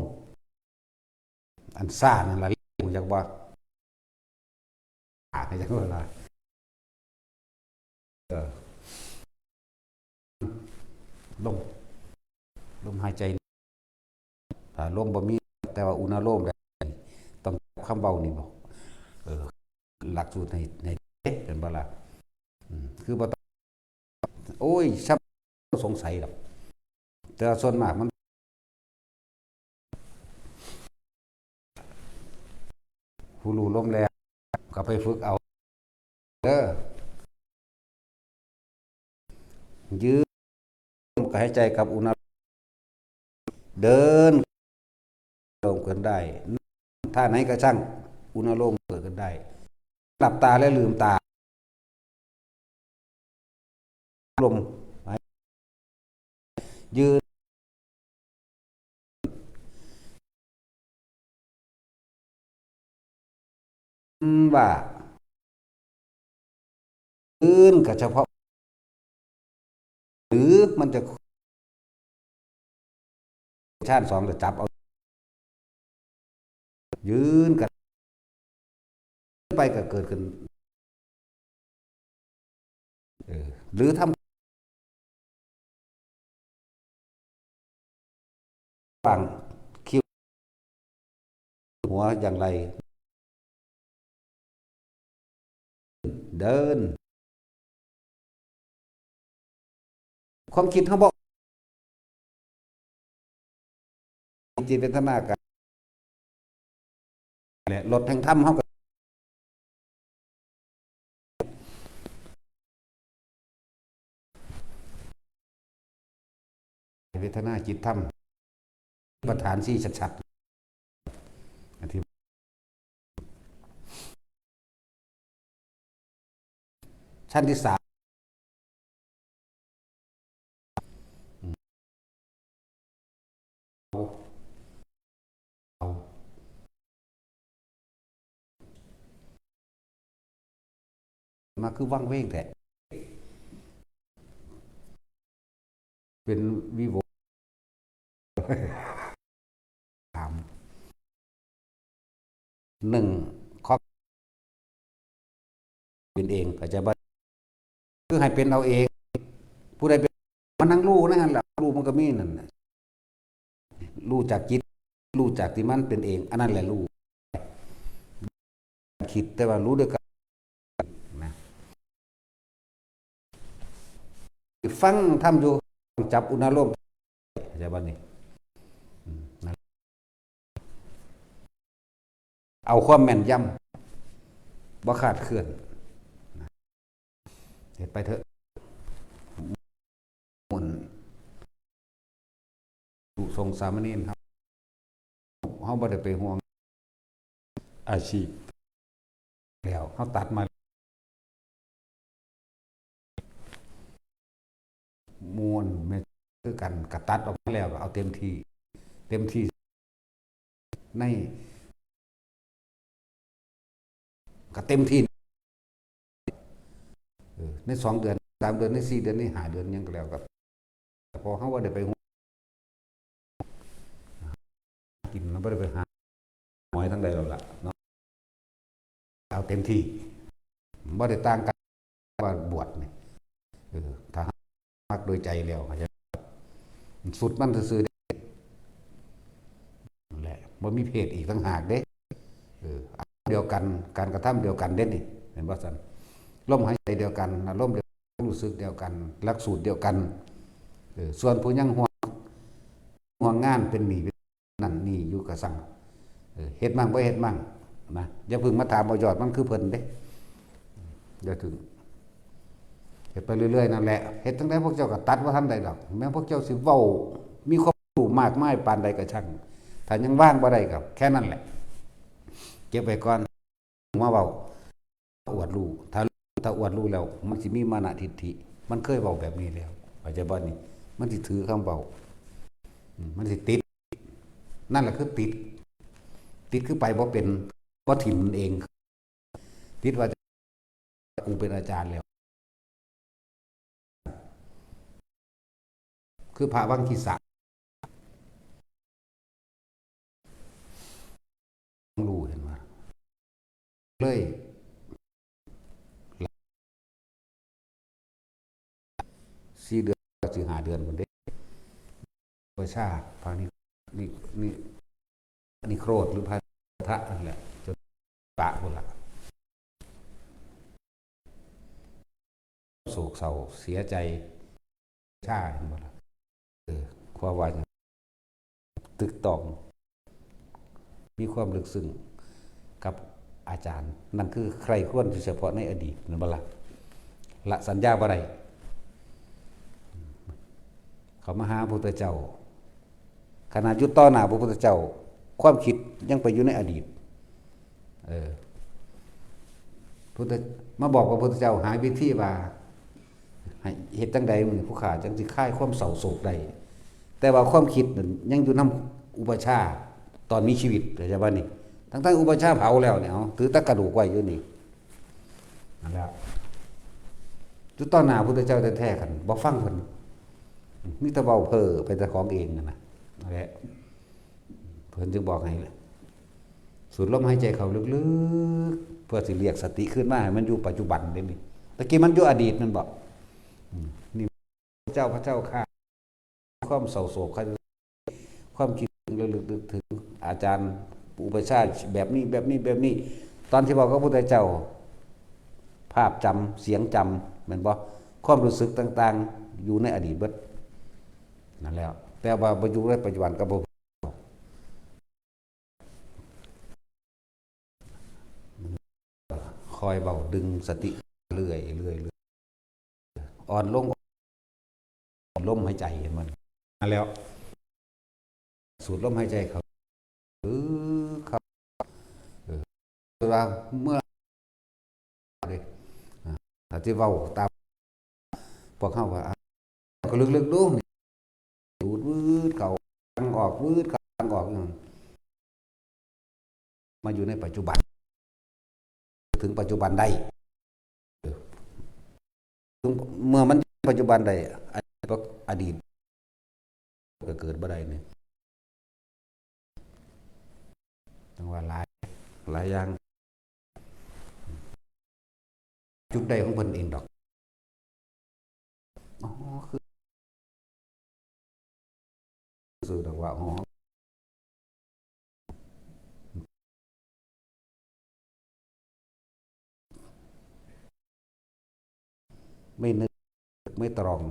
อันซ่านั่นแหละอยากว่า จังเวลาลมลมหายใจถ้าลมบ่มีแต่ว่าอุณโลมได้ต้องคำเบานี่บอกเออหลักสูตรในเป็นบ่ล่ะคือบ่ต้องโอ้ยซับสงสัยหรอกแต่ส่วนมากมันผู้รู้ลมแรงก็ไปฝึกเอาเด้อยืดก็หายใจกับอุณโลมเดินลมกันได้ท่าไหนก็ช่างอุณโลมเกิดกันได้หลับตาและลืมตาลมยืนว่ายืนก็เฉพาะหรือมันจะชาติสองจะจับเอายืนกันไปก็เกิดขึ้นหรือทำฟังคิ้วหัวอย่างไรเดินความคิดเขาบอกจิตเป็นธรรมะกันแหละลดแห่งธรรมเขาก็เวทนาจิตธรรมประธานสี่ชัดๆอธิชั้นที่สามเอามาคือว่างเว้งแต่เป็นวิโวถามหนึ่งข้อเป็นเองก็จะบ่คือให้เป็นเอาเองผู้ใดเป็นมันนั่งรู้นั่นแหละรู้มันก็มีนั่นรู้จากจิตรู้จากที่มันเป็นเองอันนั้นแหละรู้คิดแต่ว่ารู้ด้วยกันนะฟังทำอยู่จับอุณโลมจะบ้านนี้เอาความแม่นยำบ่ขาดเคลื่อนเห็นไปเถอะมุนดูทรงสามเณรครับเขาบ่ได้ไปห่วงอาชีพแล้วเขาตัดมามวนไม่คือกันกระตัดออกมาแล้วก็เอาเต็มที่เต็มที่ในก็เต็มที่ใน2 เดือน3 เดือนใน4 เดือนใน5 เดือนยังก็แล้วก็พอเขาว่าได้ไปกินเราไม่ได้ไปหาหอยทั้งใดเราละเนาะเอาเต็มที่ไม่ได้ต่างกันว่าบวชนี่ถ้ามักโดยใจแล้วเขาจะสุดมันซื่อๆแหละมันมีเพศอีกต่างหากเด้เดียวกันการกระทำเดียวกันเด่นนี่เห็นป่ะสันลมหายใจเดียวกันอารมณ์เดียวกันรู้สึกเดียวกันหลักสูตรเดียวกันส่วนผู้ยังห่วงงานเป็นหนีนั่นนี่อยู่กับสั่งเฮ็ดมั่งบ่เฮ็ดมั่งนะอย่าพึ่งมาถามบ่ยอดมันคือเพิ่นเด้เดี๋ยวถึงเฮ็ดไปเรื่อยๆนั่นแหละเฮ็ดทั้งใดพวกเจ้าก็ตัดว่าทันใดดอกแม้พวกเจ้าสิเว้ามีความรู้มากมายปานใดก็ช่างถ้ายังว่างบ่ได้ก็แค่นั้นแหละเก็บไว้ก่อนมาเว้าอวดรู้ถ้าอวดรู้แล้วมันสิมีมานะทิฏฐิมันเคยเว้าแบบนี้แล้วปัจจุบันนี้มันสิถือคำเว้ามันสิติดนั่นแหละคือติดคือไปบ่เป็นบ่ถิ่มเองติดว่ากูเป็นอาจารย์แล้วคือพระวังคีสะรู้เห็นว่าเลย 4 เดือนถึง5 เดือนคนเด็กประชาพานี่นี่นี่นี่โครดหรือพาทะนั่นแหละจนปะคนละโศกเศร้าเสียใจชาหมดละความว่าตึกตองมีความลึกซึ้งกับอาจารย์นั่นคือใครควรเฉพาะในอดีตนั่นบ่ละละสัญญาบ่ได้เขามาหาพระพุทธเจ้าขณะยุตต่อหน้าพระพุทธเจ้าความคิดยังไปอยู่ในอดีตพุทธมาบอกว่าพระพุทธเจ้าหาวิธีว่าให้เฮ็ดจังใดมื้อผู้ขาจังสิคลายความเศร้าโศกได้แต่ว่าความคิดนั่นยังอยู่นำอุปชาตอนมีชีวิตเข้าใจบ่นี่ทั้งอุปชาเผาแล้วเนี่ยเอาถือตะกระดูกไว้อยู่นี่นั่นแหละจุดต่อหน้าพระพุทธเจ้าแท้ๆกันบ่ฟังเพิ่นมีแต่เว้าเพ้อไปแต่ของเองนั่นน่ะนั่นแหละเพิ่นจึงบอกให้สูดลมหายใจเข้าลึกๆเพื่อสิเรียกสติขึ้นมาให้มันอยู่ปัจจุบันได้นี่ตะกี้มันอยู่อดีตนั่นบ่นี่พระเจ้าข้าความเศร้าโศกความคิดลึกๆถึงอาจารย์อุปชาแบบนี้ตอนที่บอกกับพระพุทธเจ้าภาพจำเสียงจำเหมือนบ่ความรู้สึกต่างๆอยู่ในอดีตเบิดนั่นแล้วแต่ว่าบ่อยู่ในปัจจุบันก็บ่คอยเบาดึงสติเรื่อยอ่อนลงลมหายใจเห็นมันนั่นแล้วสูดลมหายใจเขาครับว่าเมื่อเลยถ้าที่เว้าตามพวกเขาว่าก็ลึกๆดูสูดวืดเขากลางออกวืดกลางออกอย่างมาอยู่ในปัจจุบันถึงปัจจุบันได้เมื่อมันปัจจุบันได้อดีตก็เกิดบ่ได้นี่ต้องว่าหลายอย่างจุดใดของเพิ่นเองดอกอ๋อคือสื่อดอกว่าอ๋อไม่นึกไม่ตรอง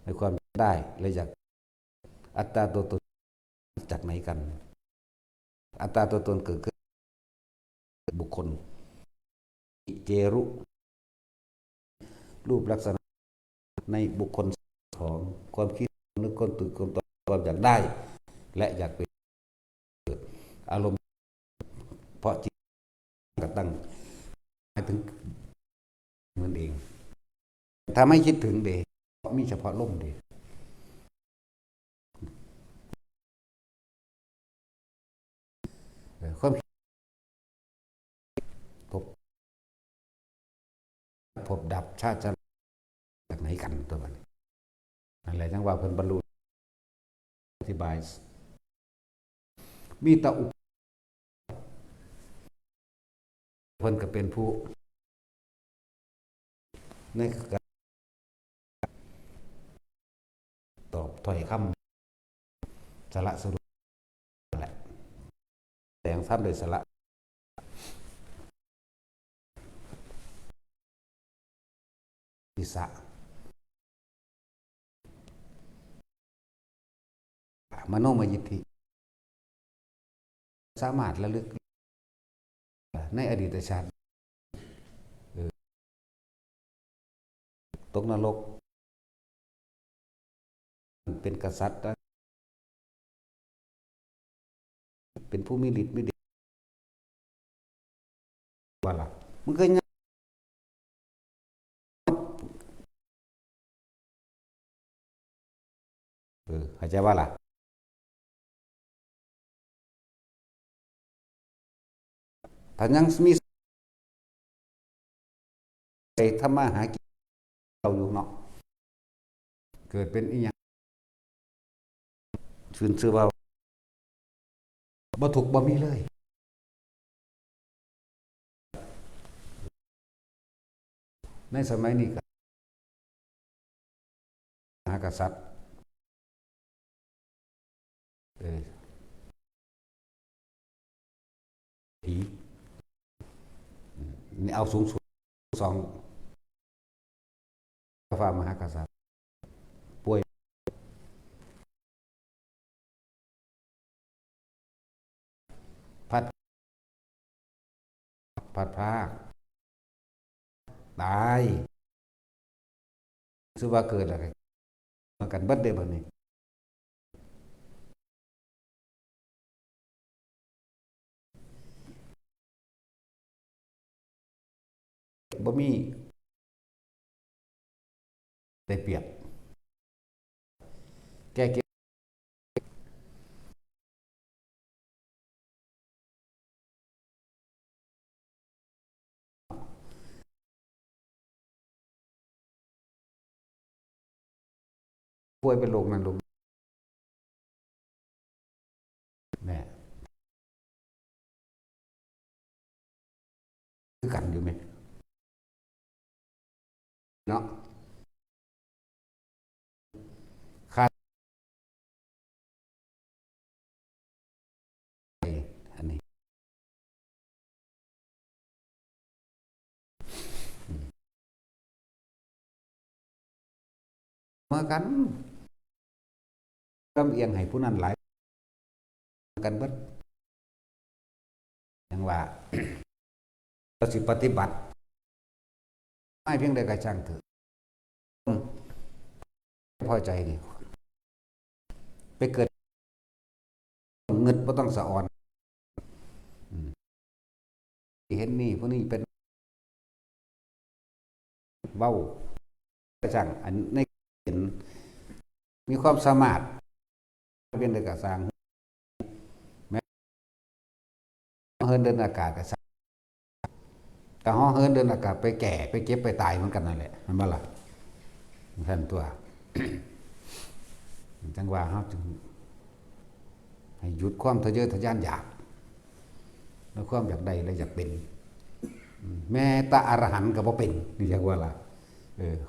ในความได้เลยจากอัตตาตัวตนจากไหนกันอัตตาตัวตนเกิดขึ้นบุคคลเจรุรูปลักษณะในบุคคลของความคิดนึกคนตื่นคนตอนอยากได้และอยากเป็นอารมณ์เพราะจิตกระตั้งหมายถึงมันเองถ้าไม่คิดถึงเดมีเฉพาะลมเดความพบดับชาติจะจากไหนกันตัวมันนั่นแหละจังว่าเพิ่นบรรลุอธิบายมีตาอุปเพิ่นก็เป็นผู้ในการตอบถ้อยคำสละสรุปแหละแต่งซ้ำโดยสละทิสะมโนมยิทธิสามารถระลึกในอดีตชาติตกนรกเป็นกษัตริย์เป็นผู้มีฤทธิ์มีเดชว่าล่ะมันเคยเข้าใจว่าล่ะถ้ายังมีไปทำมาหากินเราอยู่เนาะเกิดเป็นอีหยังชื่อว่าบ่ถูกบ่มีเลยในสมัยนี้ ากษัตริย์ผีนี่เอาสูงสุดสองพระมหากษัตริย์ป่วยพัดพรากตายซึ่งว่าเกิดอะไรมากันเบิดเด้บัดนี้บ่มีได้เปรียบแก้เก็บป่วยเป็นโรคนั้นโรคแม่คือกันอยู่ไหมเนาะค่าอันนี้เมื่อกันลำเอียงให้ผู้นั้นหลายกันเบิดอย่างว่าเราสิปฏิบัติไม่เพียงใดก็ช่างเถอะพอใจนี่ไปเกิดเงินบ่ต้องสะอ่อนเห็นนี่พวกนี้เป็นเว้ากระช่างอันในเห็นมีความสามารถเพียงใดก็สร้างแม้เฮินเดินอากาศก็สร้างแต่ห้อเฮินเดินอากาศไปแก่ไปเก็บไปตายเหมือนกันนั่นแหละมันบ่ล่ะท่านตัวจังว่าเฮาจึงให้หยุดความทะเยอทะยานอยากแล้วความอยากใดและอยากเป็นแม้แต่อรหันต์ก็บ่เป็นนี่จังว่าล่ะ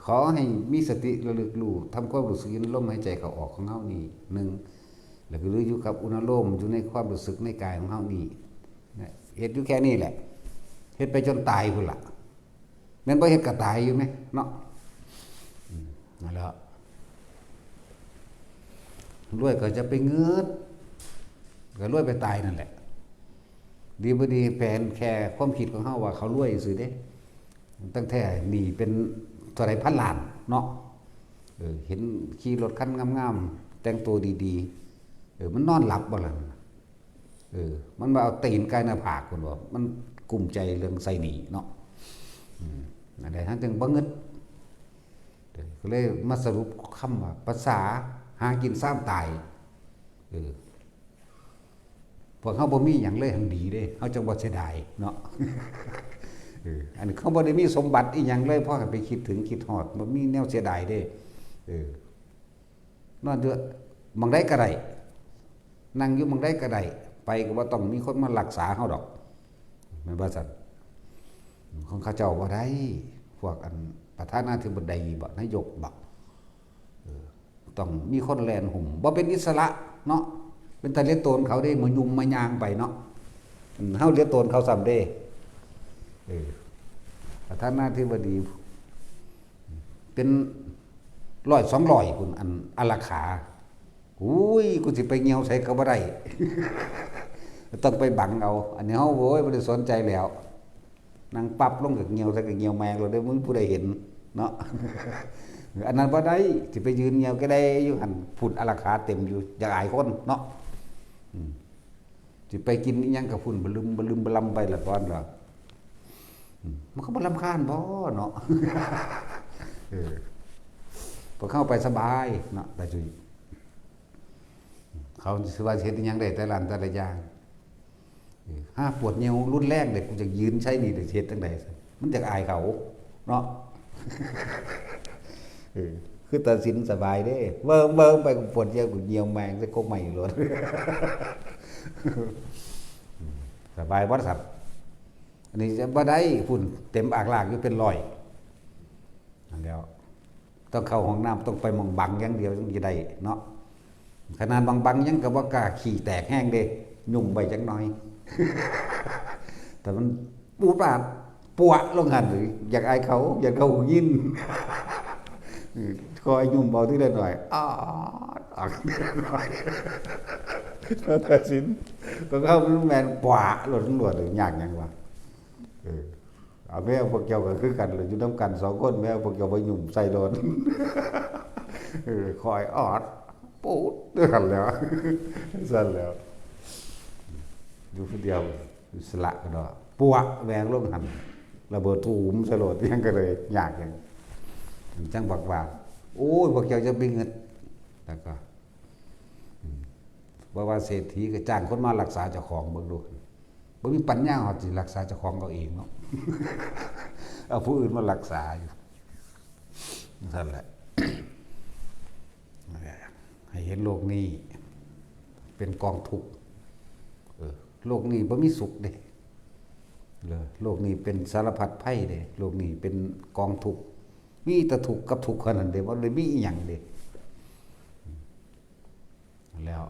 ขอให้มีสติระลึกรู้ทำความรู้สึกในลมหายใจเข้าออกของเฮานี่1แล้วก็รู้อยู่กับอุณหภูมิอยู่ในความรู้สึกในกายของเฮานี่เฮ็ดอยู่แค่นี้แหละเฮ็ดไปจนตายพุ่นล่ะแม่นบ่เฮ็ดก็ตายอยู่มั้ยเนาะนั่นแหละรวยก็จะไปเงือดก็รวยไปตายนั่นแหละดีบ่ดีแผนแค่ความคิดของเฮาว่าเขารวยซื่อเด้ตั้งแต่นี่เป็นเท่าไหร่พันล้านเนาะเห็นขี่รถคันงามๆแต่งตัวดีๆมันนอนหลับบ่ล่ะมันมาเอาตีนใกล้หน้าผากพุ่นบ่มันกลุ้มใจเรื่องใส่หนี้เนาะนั่นแหละท่านจึงบ่เงิดก็เลยมาสรุปคำว่าภาษาหากินซ้ำตายพวกเขาบ่มีหยังเลยหังดีเด้เขาจังบ่เสียดายเนาะอันนี้เขาบ่ได้มีสมบัติอีหยังเลยเพราะไปคิดถึงคิดฮอดบ่มีแนวเสียดายเด้นอนเด้อมังได้ก็ได้นั่งอยู่มังได้ก็ได้ไปก็บ่ต้องมีคนมารักษาเฮาดอกแม่นบ่ซั่นของเขาเจ้าบ่ได้พวกอันประธานาธิบดีบ่นายกบ่ต้องมีคนแลนหุ่มบ่เป็นอิสระเนาะเป็นตาเลี้ยงโตนเขาได้มายุ่มมายางไปเนาะเฮาเลี้ยงโตนเขาซ้ำเด้ประธานาธิบดีเป็น100 200พุ่นอันอลาขาอุ้ยกูสิไปเหี่ยวใส่ก็บ่ได้ ต้องไปบังเอาอันนี้เฮาโว้ยบ่ได้สนใจแล้วนั่งปั๊บลงก็เหี่ยวใส่ก็เหี่ยวแมงแล้วเด้อมึงผู้ใดเห็นเนาะ อันนั้นบ่ได้สิไปยืนเหี่ยวก็ได้อยู่หั่นฝุ่นอลาขาเต็มอยู่อยากอายคนเนาะสิไปกินอีหยังกับฝุ่นบลึมบลำไปละตอนล่ะมันก็บ่รำคาญบ่เนาะพอเข้าไปสบายเนาะแต่จุยเขาสิว่าเฮ็ดอีหยังได้แต่ละอันแต่ละอย่างห้าปวดเหี่ยวรุนแรงเด็กกูจะยืนใช้นี่ได้เฮ็ดจังได๋มันอยากอายเขาเนาะคือตัดสินสบายเด้เบิ่งไปกูปวดเหี่ยวกูเหี่ยวแมงใส่กกใหม่โลดสบายบ่สับอันนี้จะบ่ได้ฝุ่นเต็มอากลากอยู่เป็น100นั่นแล้ว ต้องเข้าห้องน้ำต้องไปมองบังอย่างเดียวถึงจะได้เนาะขนาดบังยังก็บ่กล้าขี่แตกแห้งเด้ยุ่มไปจักหน่อย แต่มันปูดปาดปัวลงหันหรืออยากอายเขาอยากเขายิน คอยยุ่มเบาที่ได้หน่อยอ๋อออกหน่อยแต่สินก็เข้าแมนปัวหลดตำรวจเลยยากยังวะเอาแม่พวกเจ้าก็คือกันเลยอยู่น้ำกันสองคนแม่พวกเจ้าไปยุ่มใส่โดนคอยออดปูดด้วยกันแล้วสั่นแล้วอยู่คนเดียวอยู่สละก็ดอปัวแหวงลงหันระเบิดตูมสลดยังก็เลยยากยังจังบอกว่าโอ้ยพวกเจ้าจะมีเงินแล้วก็บอกว่าเศรษฐีก็จ้างคนมารักษาเจ้าของเบิ่งดูบ่มีปัญญาหอดสิรักษาเจ้าของเอาเองเนาะ เอาผู้อื่นมารักษาอยู่นั่นแหละ ให้เห็นโลกนี้เป็นกองทุกข์โลกนี้บ่มีสุขเด้โลกนี้เป็นสารพัดไพ่เด้โลกนี้เป็นกองทุกข์มีแต่ทุกข์กับทุกข์เท่านั้นเด้บ่ได้มีอีหยังเด้แล้ว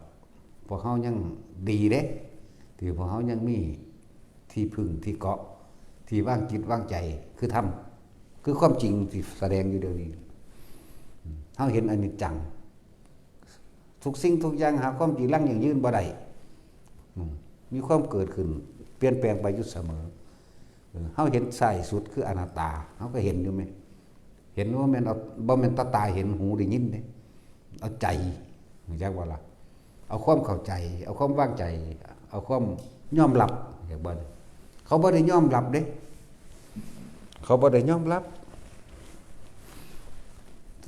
พวกเฮายังดีเด้ที่พวกเฮายังมีที่พึ่งที่เกาะที่วางจิตวางใจคือธรรมคือความจริงที่แสดงอยู่เดี๋ยวนี้เฮาเห็นอนิจจังทุกสิ่งทุกอย่างหาความจริงลั่งอย่างยืนบ่ได้มีความเกิดขึ้นเปลี่ยนแปลงไปอยู่เสมอเฮาเห็นใส่สุดคืออนัตตาเฮาก็เห็นอยู่มั้ยเห็นว่าแม่นเอาบ่แม่นตาเห็นหูได้ยินเด้เอาใจรู้จักบ่ล่ะเอาความเข้าใจเอาความวางใจเอาความยอมรับอย่างบ่เขาบ่ได้ยอมรับเด้เขาบ่ได้ยอมรับ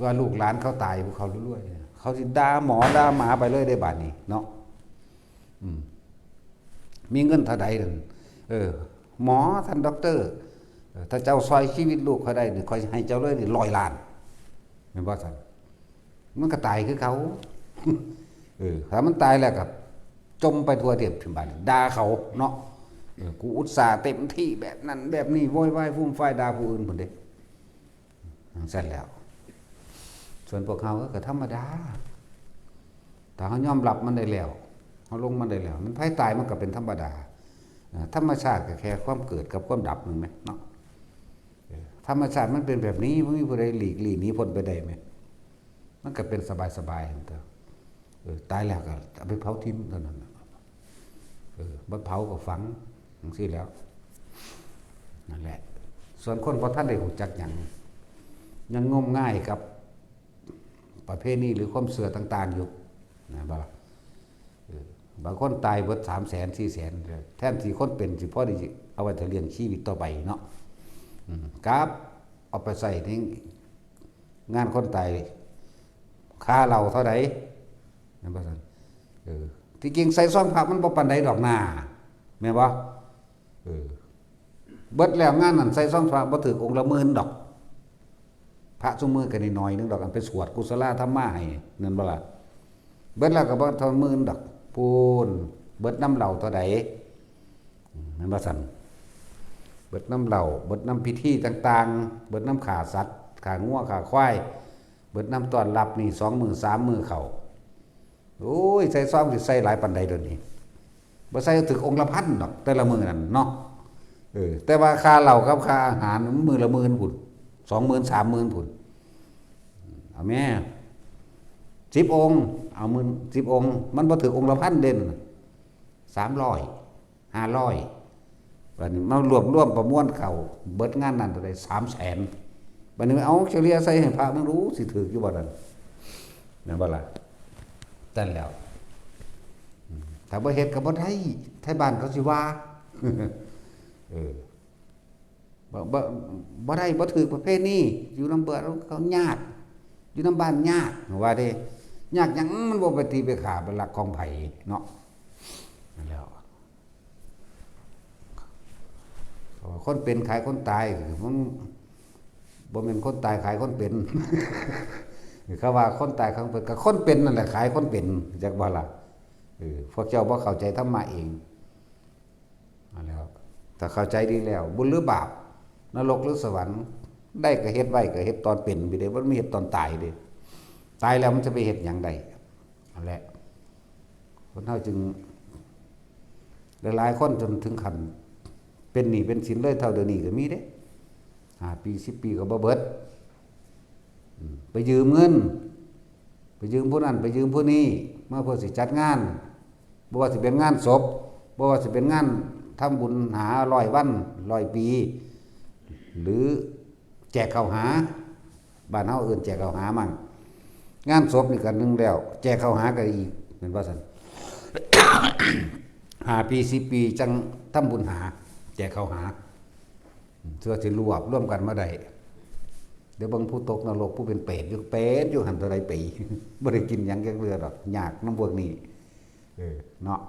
ว่าลูกหลานเขาตายพวกเขารวยๆเขาสิด่าหมอด่าหมาไปเลยได้บาดนี้เนาะมีเงินเท่าใดนั่นหมอท่านด็อกเตอร์ถ้าเจ้าซอยชีวิตลูกเขาได้นี่ค่อยให้เจ้าเลยนี่100 ล้านแม่นบ่ซั่นมันก็ตายคือเขา ถ้ามันตายแล้วก็จมไปทั่วเทียบถึงบ้านด่าเขาเนาะกูอุตส่าห์เต็มที่แบบนั้นแบบนี้โวยวายฟุ่มไฟด่าผู้อื่นพุ่นเด้เสร็จแล้วส่วนพวกเขาก็ธรรมดาถ้าเขายอมรับมันได้แล้วเขาลงมันได้แล้วมันไผตายมันก็เป็นธรรมดาธรรมชาติก็แค่ความเกิดกับความดับนึงมั้ยเนาะธรรมชาติมันเป็นแบบนี้บ่มีผู้ใดหลีกหนีพ้นไปได้มั้ยมันก็เป็นสบายๆซั่นเถอะตายแล้วก็เอาไปเผาทิ้งเท่านั้นบ่เผาก็ฝังจังซี่แล้วนั่นแหละส่วนคนบ่ทันได้รู้จักหยังยังงมง่ายกับประเพณีหรือความเชื่อต่างๆอยู่นะบ่ล่ะบางคนตายเบิด 300,000 400,000แทนที่คนเป็นสิพอได้เอาไว้เลี้ยงชีวิตต่อไปเนาะครับเอาไปใส่ในงานคนตายค่าเหล้าเท่าใดนั่นบ่ซั่นที่จริงใส่ซองพระมันบ่ปานใดดอกหน้าแม่นบ่เบิดแล้วงานนั้นใส่ซองพระบ่ถึงองค์ละ10,000ดอกพระซุมื้อก็น้อยๆนึงดอกอันไปสวดกุศลธรรมะให้นั่นบ่ล่ะเบิดแล้วก็บ่เท่า10,000ดอกพูนเบิดน้ำเหล้าเท่าใดแม่นบ่ซั่นเบิดน้ำเหล้าเบิดน้ำพิธีต่างๆเบิดน้ำขาสัตว์ขางัวขาควายเบิดน้ำต้อนรับนี่2 มื้อ3 มื้อเข้าโอ้ยใส่ซองสิใส่หลายปานใดเดี๋ยวนี้บ่ใส่ถึงองค์ละ1,000ดอกแต่ละมื้อนั่นเนาะแต่ว่าค่าเหล้ากับค่าอาหารมื้อละ10,000พุ่น 20,000 30,000พุ่นเอาแม่10 องค์เอา10,000 10 องค์มันบ่ถึงองค์ละ1,000เด่น300 500บัดนี้มารวมประมวลเข้าเบิดงานนั้นเท่าใด 300,000บัดนี้เอาเฉลี่ยใส่ให้พระมึงรู้สิถูกอยู่บ่นั่นแม่นบ่ล่ะนั่นแล้วถ้าบ่เฮ็ดก็บ่ได้ไทบ้านเขาสิว่าบ่ได้บ่ถูกประเภทนี้อยู่นำเบื่อเขาญาติอยู่นำบ้านญาติว่าเด้ยากหยังมันบ่ไปตีไปฆ่าไปลักของไผเนาะนั่นแล้วคนเป็นขายคนตายมันบ่แม่นคนตายขายคนเป็น เขาว่าคนตายเขาเป็นก็คนเป็นนั่นแหละขายคนเป็นจักบ่ล่ะพวกเจ้าบ่เข้าใจธรรมะเองนั่นแล้วถ้าเข้าใจดีแล้วบุญหรือบาปนรกหรือสวรรค์ ได้ก็เฮ็ดไว้ก็เฮ็ดตอนเป็นไปเด้บ่มีเฮ็ดตอนตายเด้ตายแล้วมันจะไปเฮ็ดหยังได้นั่นแหละคนเฮาจึงหลายๆคนจนถึงขั้นเป็นหนี้เป็นสินเลยเท่าเดี๋ยวนี้ก็มีเด้5 ปี10 ปีก็บ่เบิดไปยืมเงินไปยืมผู้นั้นไปยืมผู้นี้มาเพื่อสิจัดงานบ่ว่าสิเป็นงานศพบ่ว่าสิเป็นงานทำบุญหา100 วัน100 ปีหรือแจกข้าวหาบ้านเฮาเอิ้นแจกข้าวหามั่งงานศพนี่ก็นึงแล้วแจกข้าวหาก็อีกแม่นบ่ซั่น 5 ปี10 ปีจังทำบุญหาแจกข้าวหาเพื่อสิรวบร่วมกันมาได้เดี๋ยวบางผู้ตกนรกผู้เป็นเปรตอยู่หันเท่าไรปี บ่ได้กินหยังแกงเรือดอกยากน้ำพวกนี้เนาะ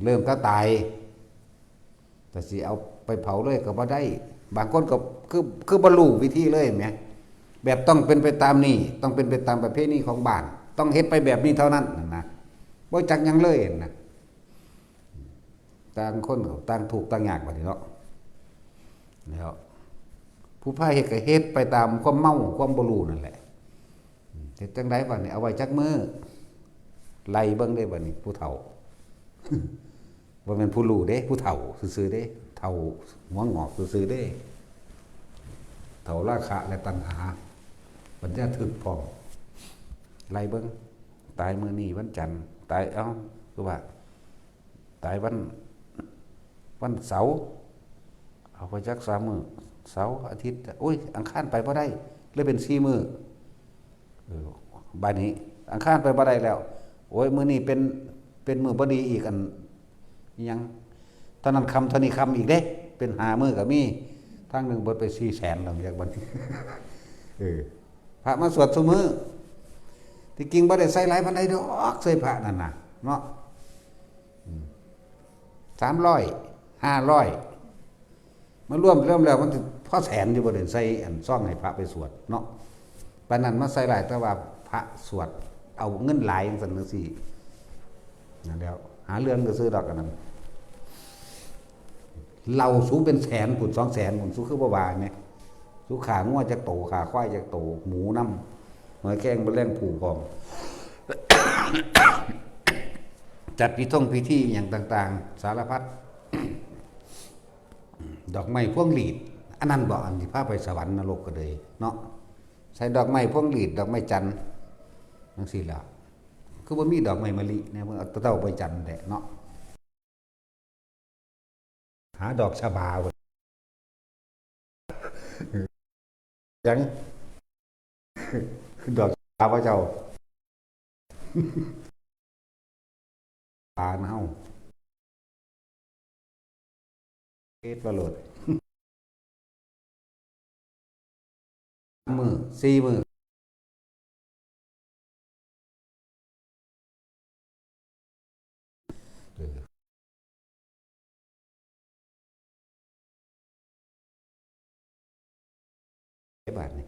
เริ่มก็ตายแต่สิเอาไปเผาเลยก็บ่ได้บางคนก็คือบรรลุวิธีเลยแหมแบบต้องเป็นไปตามนี้ต้องเป็นไปตามประเพณีของบ้านต้องเฮ็ดไปแบบนี้เท่านั้นนะบ่จักหยังเลยนะต่างคนต่างถูกต่างยากบัดนี้เนาะแล้วผู้พาเฮ็ดก็เฮ็ดไปตามความเมาความบ่รู้นั่นแหละเฮ็ดจังได๋บัดนี้เอาไว้จักมื้อไล่เบิ่งได้บัดนี้ผู้เฒ่า บ่แม่นผู้รู้เด้ผู้เฒ่าซื่อๆเด้เฒ่าหัวงอกซื่อๆเด้เฒ่าราคะและตัณหาปัญญาถึกพร้อมไล่เบิ่งตายมื้อนี้วันจันทร์ตายคือว่าตายวันเสาร์เอาไปจัก3 มื้อเสาร์อาทิตย์โอ้ยอังคารไปบ่ได้เลยเป็น4 มื้อบัดนี้อังคารไปบ่ได้แล้วโอ้ยมื้อนี้เป็นมื้อบ่ดีอีกอันยังเท่านั้นคำเท่านี้คำอีกเด้เป็น5 มื้อก็มีทางหนึงเบิดไป400,000แล้วจากบัดนี้ พระมาสวดซุมื้อที่จริงบ่ได้ใส่หลายปานใดดอกใส่พระนั่นน่ะเนาะ300 500มารวมแล้วมันพอแสนอยู่บ่ได้ใส่อันซ่องให้พระไปสวดเนาะปานนั้นมาใส่หลายแต่ว่าพระสวดเอาเงินหลายจังซั่นจังซี่นั่นแล้วหาเรื่องก็ซื้อดอกอันนั้นเราสูงเป็นแสนพุ่น200,000พุ่นสูงคือบ่ว่าแม่สูงขางัวจักโตขาควายจักโตหมูนำหอยแครงบ่แล่งผูกพร้อม จัดพิธีอย่างต่างๆสารพัด ดอกไม้พวงหลีดอันนั้นบ่อันที่พาไปสวรรค์นรกก็เลยเนาะใส่ดอกไม้พวงหลีดดอกไม้จันทร์จังซี่ล่ะคือบ่มีดอกไม้มะลิแน่เพิ่นเอาเต้าไปจันทร์แหละเนาะหาดอกชบาบ่ยัง ดอกชบาพระเจ้า ปานเฮาเฮ็ดบ่โลด มื้อ4 มื้อบาทนี่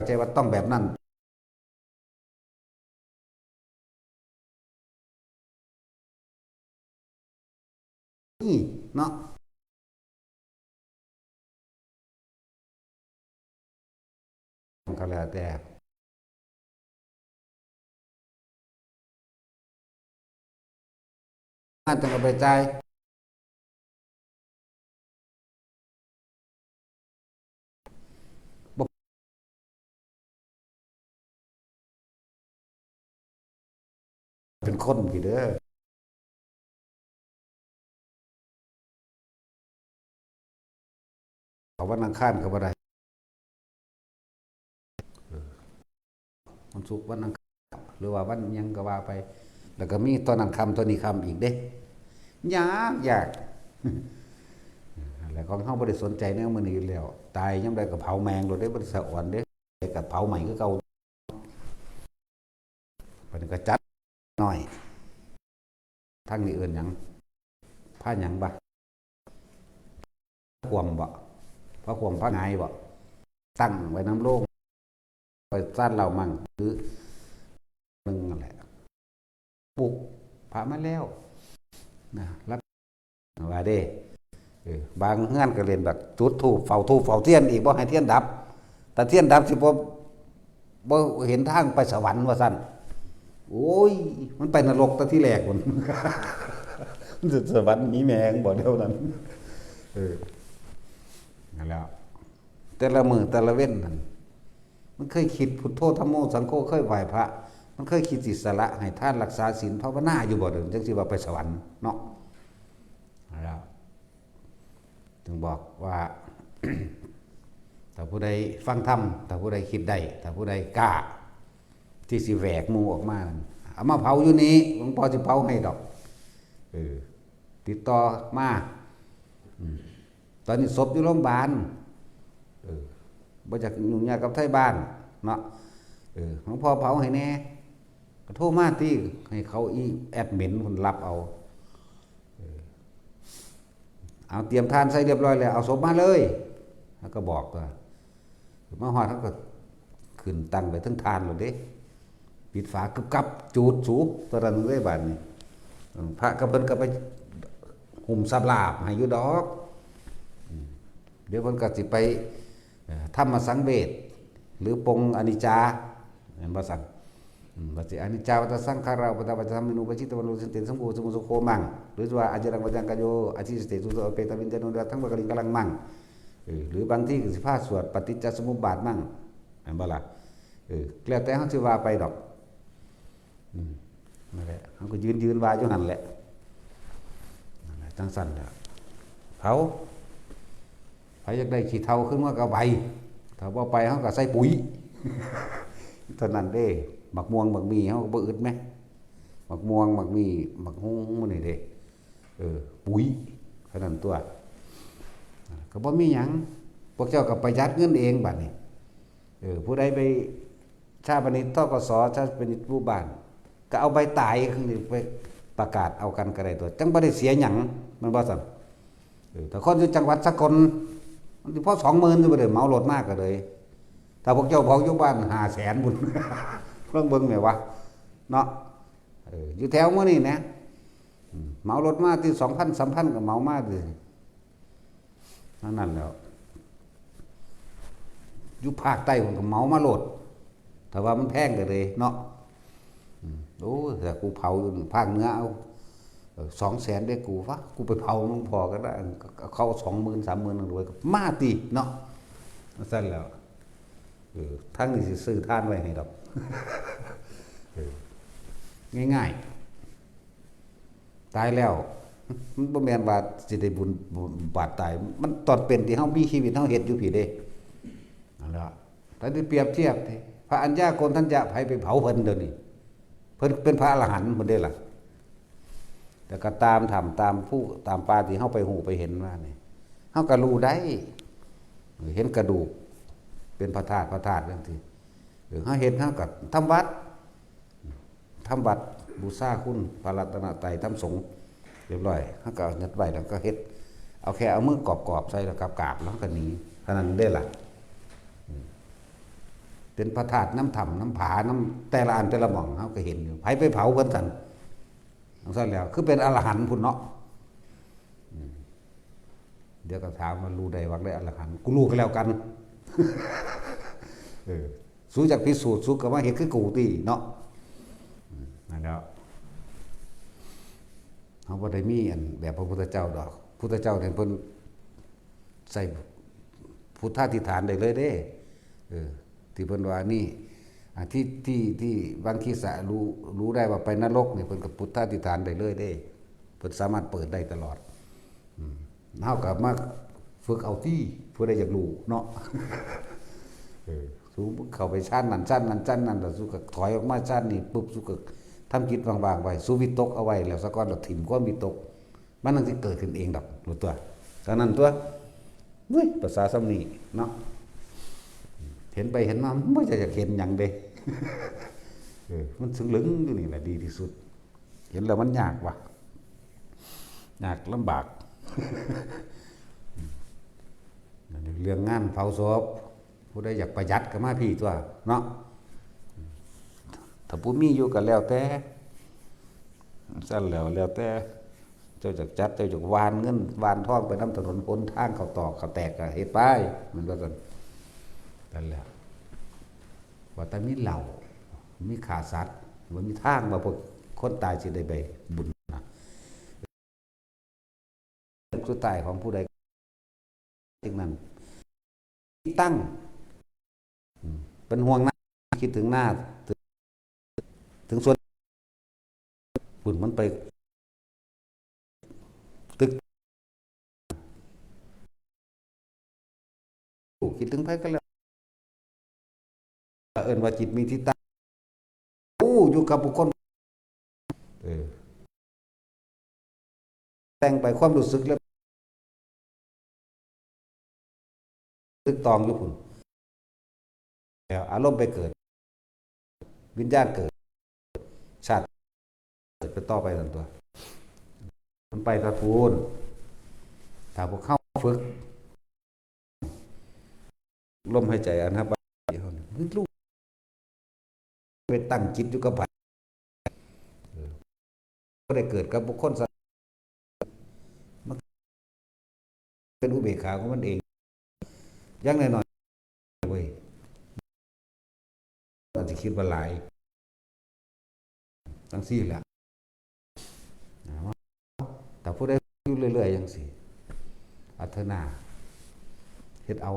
ใจว่าต้องแบบนั้นนี่เนาะก็แล้วแต่อาจจะเอาไปจ่ายบ่เป็นคนพี่เด้อเอาวันอังคารก็บ่ได้วันศุกร์วันอังคารหรือว่าวันหยังก็ว่าไปแล้วก็มีตอนนั้นค่ำตอนนี้ค่ำอีกเด้ยาก แล้วของเฮาบ่ได้สนใจแนวมื้อนี้อยู่แล้วตายยามใดก็เผาแมงโลดเด้บ่ได้สะอ่อนเด้ก็เผาใหม่คือเก่าบัดนี้ก็จัดน้อยทางนี้เอิ้นหยังผ้าหยังบ่ความบ่พระความพระหงายบ่ตั้งไว้น้ำโล่งไปซ่านเรามั่งหรือนึงนั่นแหละปลุกพระมาแล้วนะ ว่าเด้บางงานก็เล่นแบบจุดธูปเฝ้าเทียนอีกบ่ให้เทียนดับแต่เทียนดับสิบ่เห็นทางไปสวรรค์ว่าซั่นโอ้ยมันไปนรกแต่ที่แรกพุ่น สวรรค์มีแมงบ่เดียวนั้นนั่นแล้วแต่ละมื้อแต่ละเว้นนั่นมันเคยคิดพุทโธธัมโมสังโฆเคยไหว้พระมันเคยคิดสิสละให้ทานรักษาศีลภาวนาอยู่บ่เด้อจังสิว่าไปสวรรค์เนาะแล้วถึงบอกว่า ถ้าผู้ใดฟังธรรมถ้าผู้ใดคิดได้ถ้าผู้ใดกล้าที่สิแหวกหมู่ออกมาเอามาเผาอยู่นี้หลวงพ่อสิเผาให้ดอกติดต่อมาตอนนี้ศพอยู่โรงพยาบาลบ่อยากยุ่งยากกับไทบ้านเนาะหลวงพ่อเผาให้แน่ก็โทรมาติให้เขาอีแอดมินคนรับเอาเตรียมทานใส่เรียบร้อยแล้วเอาศพมาเลยแล้วก็บอกว่ามาฮอดเขาก็ขึ้นตั้งไปทั้งทานหมดเด้ปิดฝากึบกับจูดสูบตอนนั้นเลยบาดนี้พระก็เพิ่นก็ไปหุ่มซับลาบให้อยู่ดอกเดี๋ยวเพิ่นก็สิไปธรรมสังเวชหรือปงอนิจจาเห็นบ่สั่งบัดสิอนิจจาวัตสังขาราปตปัจจามินุปชิตวโนสิเตสังโฆสมุสุโคมังหรือว่าอาจารังวัจังกโยอธิสเตสุโสเปตวินเจโนดาทั้งบกลิงกำลังมั่งหรือบางที่ก็สิพาสวดปฏิจจสมุปบาทมั่งเห็นบ่ล่ะแล้วแต่เฮาสิว่าไปดอกนั่นแหละเฮาก็ยืนว่าอยู่หั่นแหละนั่นแหละจังซั่นแหละเผาใครอยากได้ขี้เถ้าขึ้นมาก็ไปถ้าบ่ไปเฮาก็ใส่ปุ๋ยเท่านั้นเด้หมักม่วงหมักมีเฮาก็บ่อึดแม่หมักม่วงหมักมีหมักฮุ้งมื้อนี้เด้ปุ๋ยเท่านั้นตัวก็บ่มีหยังพวกเจ้าก็ประหยัดเงินเองบัดนี้ผู้ใดไปชาปนิตธกสชาปนิตหมู่บ้านก็เอาใบตายขึ้นไปประกาศเอากันก็ได้ตัวจังบ่ได้เสียหยังมันบ่ซั่นแต่คนอยู่จังหวัดสกลมันสิพอ 20,000 อยู่บ่ได้เหมารถมากก็เลยถ้าพวกเจ้าเผาอยู่บ้าน 500,000 พุ่น เบิ่งแม่วะเนาะอยู่แถวมื้อนี้นะเหมารถมาที่ 2,000 3,000ก็เหมามาดินั่นแล้วอยู่ภาคใต้ผมก็เหมามาโลดแต่ว่ามันแพงก็เลยเนาะโอ้แต่กูเผาอยู่ภาคเหนือเอา200,000ได้กูวะกูไปเผามึงพอก็ได้เขา20,000 30,000รวยก็มาติเนาะซั่นแล้วทั้งนี้สิซื้อทานไว้ให้ดอกง่ายๆตายแล้วมันบ่แม่นว่าสิได้บุญบาดตายมันตอนเป็นที่เฮามีชีวิตเฮาเฮ็ดอยู่พี่เด้นั่นล่ะถ้าได้เปรียบเทียบพระอัญญาโกณทัญญะไผไปเผาเพิ่นเดี๋ยวนี้เพิ่นเป็นพระอรหันต์พุ่นเด้ล่ะแต่ก็ตามธรรมตามผู้ตามปาที่เฮาไปฮู้ไปเห็นว่านี่เฮาก็รู้ได้เห็นกระดูกเป็นพระธาตุจังซี่เฮาเห็นเฮาก็ทำวัดบูชาคุณพระรัตนตรัยทำสงฆ์เรียบร้อยเฮาก็ยัดไว้แล้วก็เฮ็ดเอาแค่เอามือกอบๆใส่แล้วกราบแล้วก็หนีเท่านั้นได้ล่ะเป็นพระธาตุน้ำถ้ำน้ำผาน้ำแต่ละอันแต่ละหม่องเฮาก็เห็นอยู่ไผไปเผาเพิ่นซั่นจังซั่นแล้วคือเป็นอรหันต์พุ่นเนาะเดี๋ยวก็ถามว่ารู้ได้ว่าได้อรหันต์กูรู้ก็แล้วกันสู้จากพิสูจน์สู้กับว่าเห็นคือกูติเนาะนั่นแล้วเฮาบ่ได้มีอันแบบพระพุทธเจ้าดอกพุทธเจ้าเนี่ยเพิ่นใส่พุทธาธิษฐานได้เลยเด้ที่เพิ่นว่านี่ที่บางทีสะรู้ได้ว่าไปนรกนี่เพิ่นก็พุทธาธิษฐานได้เลยเด้เพิ่นสามารถเปิดได้ตลอดเฮาก็มาฝึกเอาที่ผู้ใดอยากรู้เนาะสู้เข้าไปชั้นนั้นแล้วสู้ก็ถอยออกมาชั้นนี้ปุ๊บสู้ก็ทำจิตวางๆไว้สู้วิตกเอาไว้แล้วซะก่อนแล้วถิ่มความวิตกมันนั่นสิเกิดขึ้นเองดอกรู้ตัวเท่านั้นตัวเฮ้ยภาษาซ้ำนี้เนาะเห็นไปเห็นมาไม่จะเห็นหยังเด้มันสึงลึงอยู่นี่แหละดีที่สุดเห็นแล้วมันยากว่ะยากลำบากเรื่องงานเผาศพผู้ใดอยากประหยัดก็มาพี่ตัวเนาะถ้าผู้มีอยู่ก็แล้วแต่สั่นแล้วแต่ เจ้าจากจัดเจ้าจากวานเงินวานทองไปน้ำถนนพ้นทางเขาตอกเขาแตกก็เฮ็ดไปมันว่าซั่นนั่นแหละว่าแต่มีเหล้ามีขาสัตว์ว่ามีทางว่าพวกคนตายสิได้ไปบุญนะสุดท้ายของผู้ใดจึงนั้นตั้งเป็นห่วงหน้าคิดถึงหน้าถึงส่วนบุญมันไปตึกคิดถึงไผก็แล้วเอิ้นว่าจิตมีที่ตั้งอยู่กับบุคคลเออแต่งไปความรู้สึกแล้วตึกตองอยู่พุ่นแล้วอารมณ์ไปเกิดวิญญาณเกิดชาติเกิดไปต่อไปทันตัวมันไปกระทูนถ้าพวกเข้าฝึกลมหายใจอันครับมึงลูกไปตั้งจิตอยู่กับไผก็ได้เกิดกับบุคคลมันเป็นอุเบกขาของมันเองยังน้อยๆเว้ยมันจะคิดว่าหลายทั้งสี่แหละแต่ผู้ใดอยู่เรื่อยๆยังสิอัธนาเฮ็ดเอา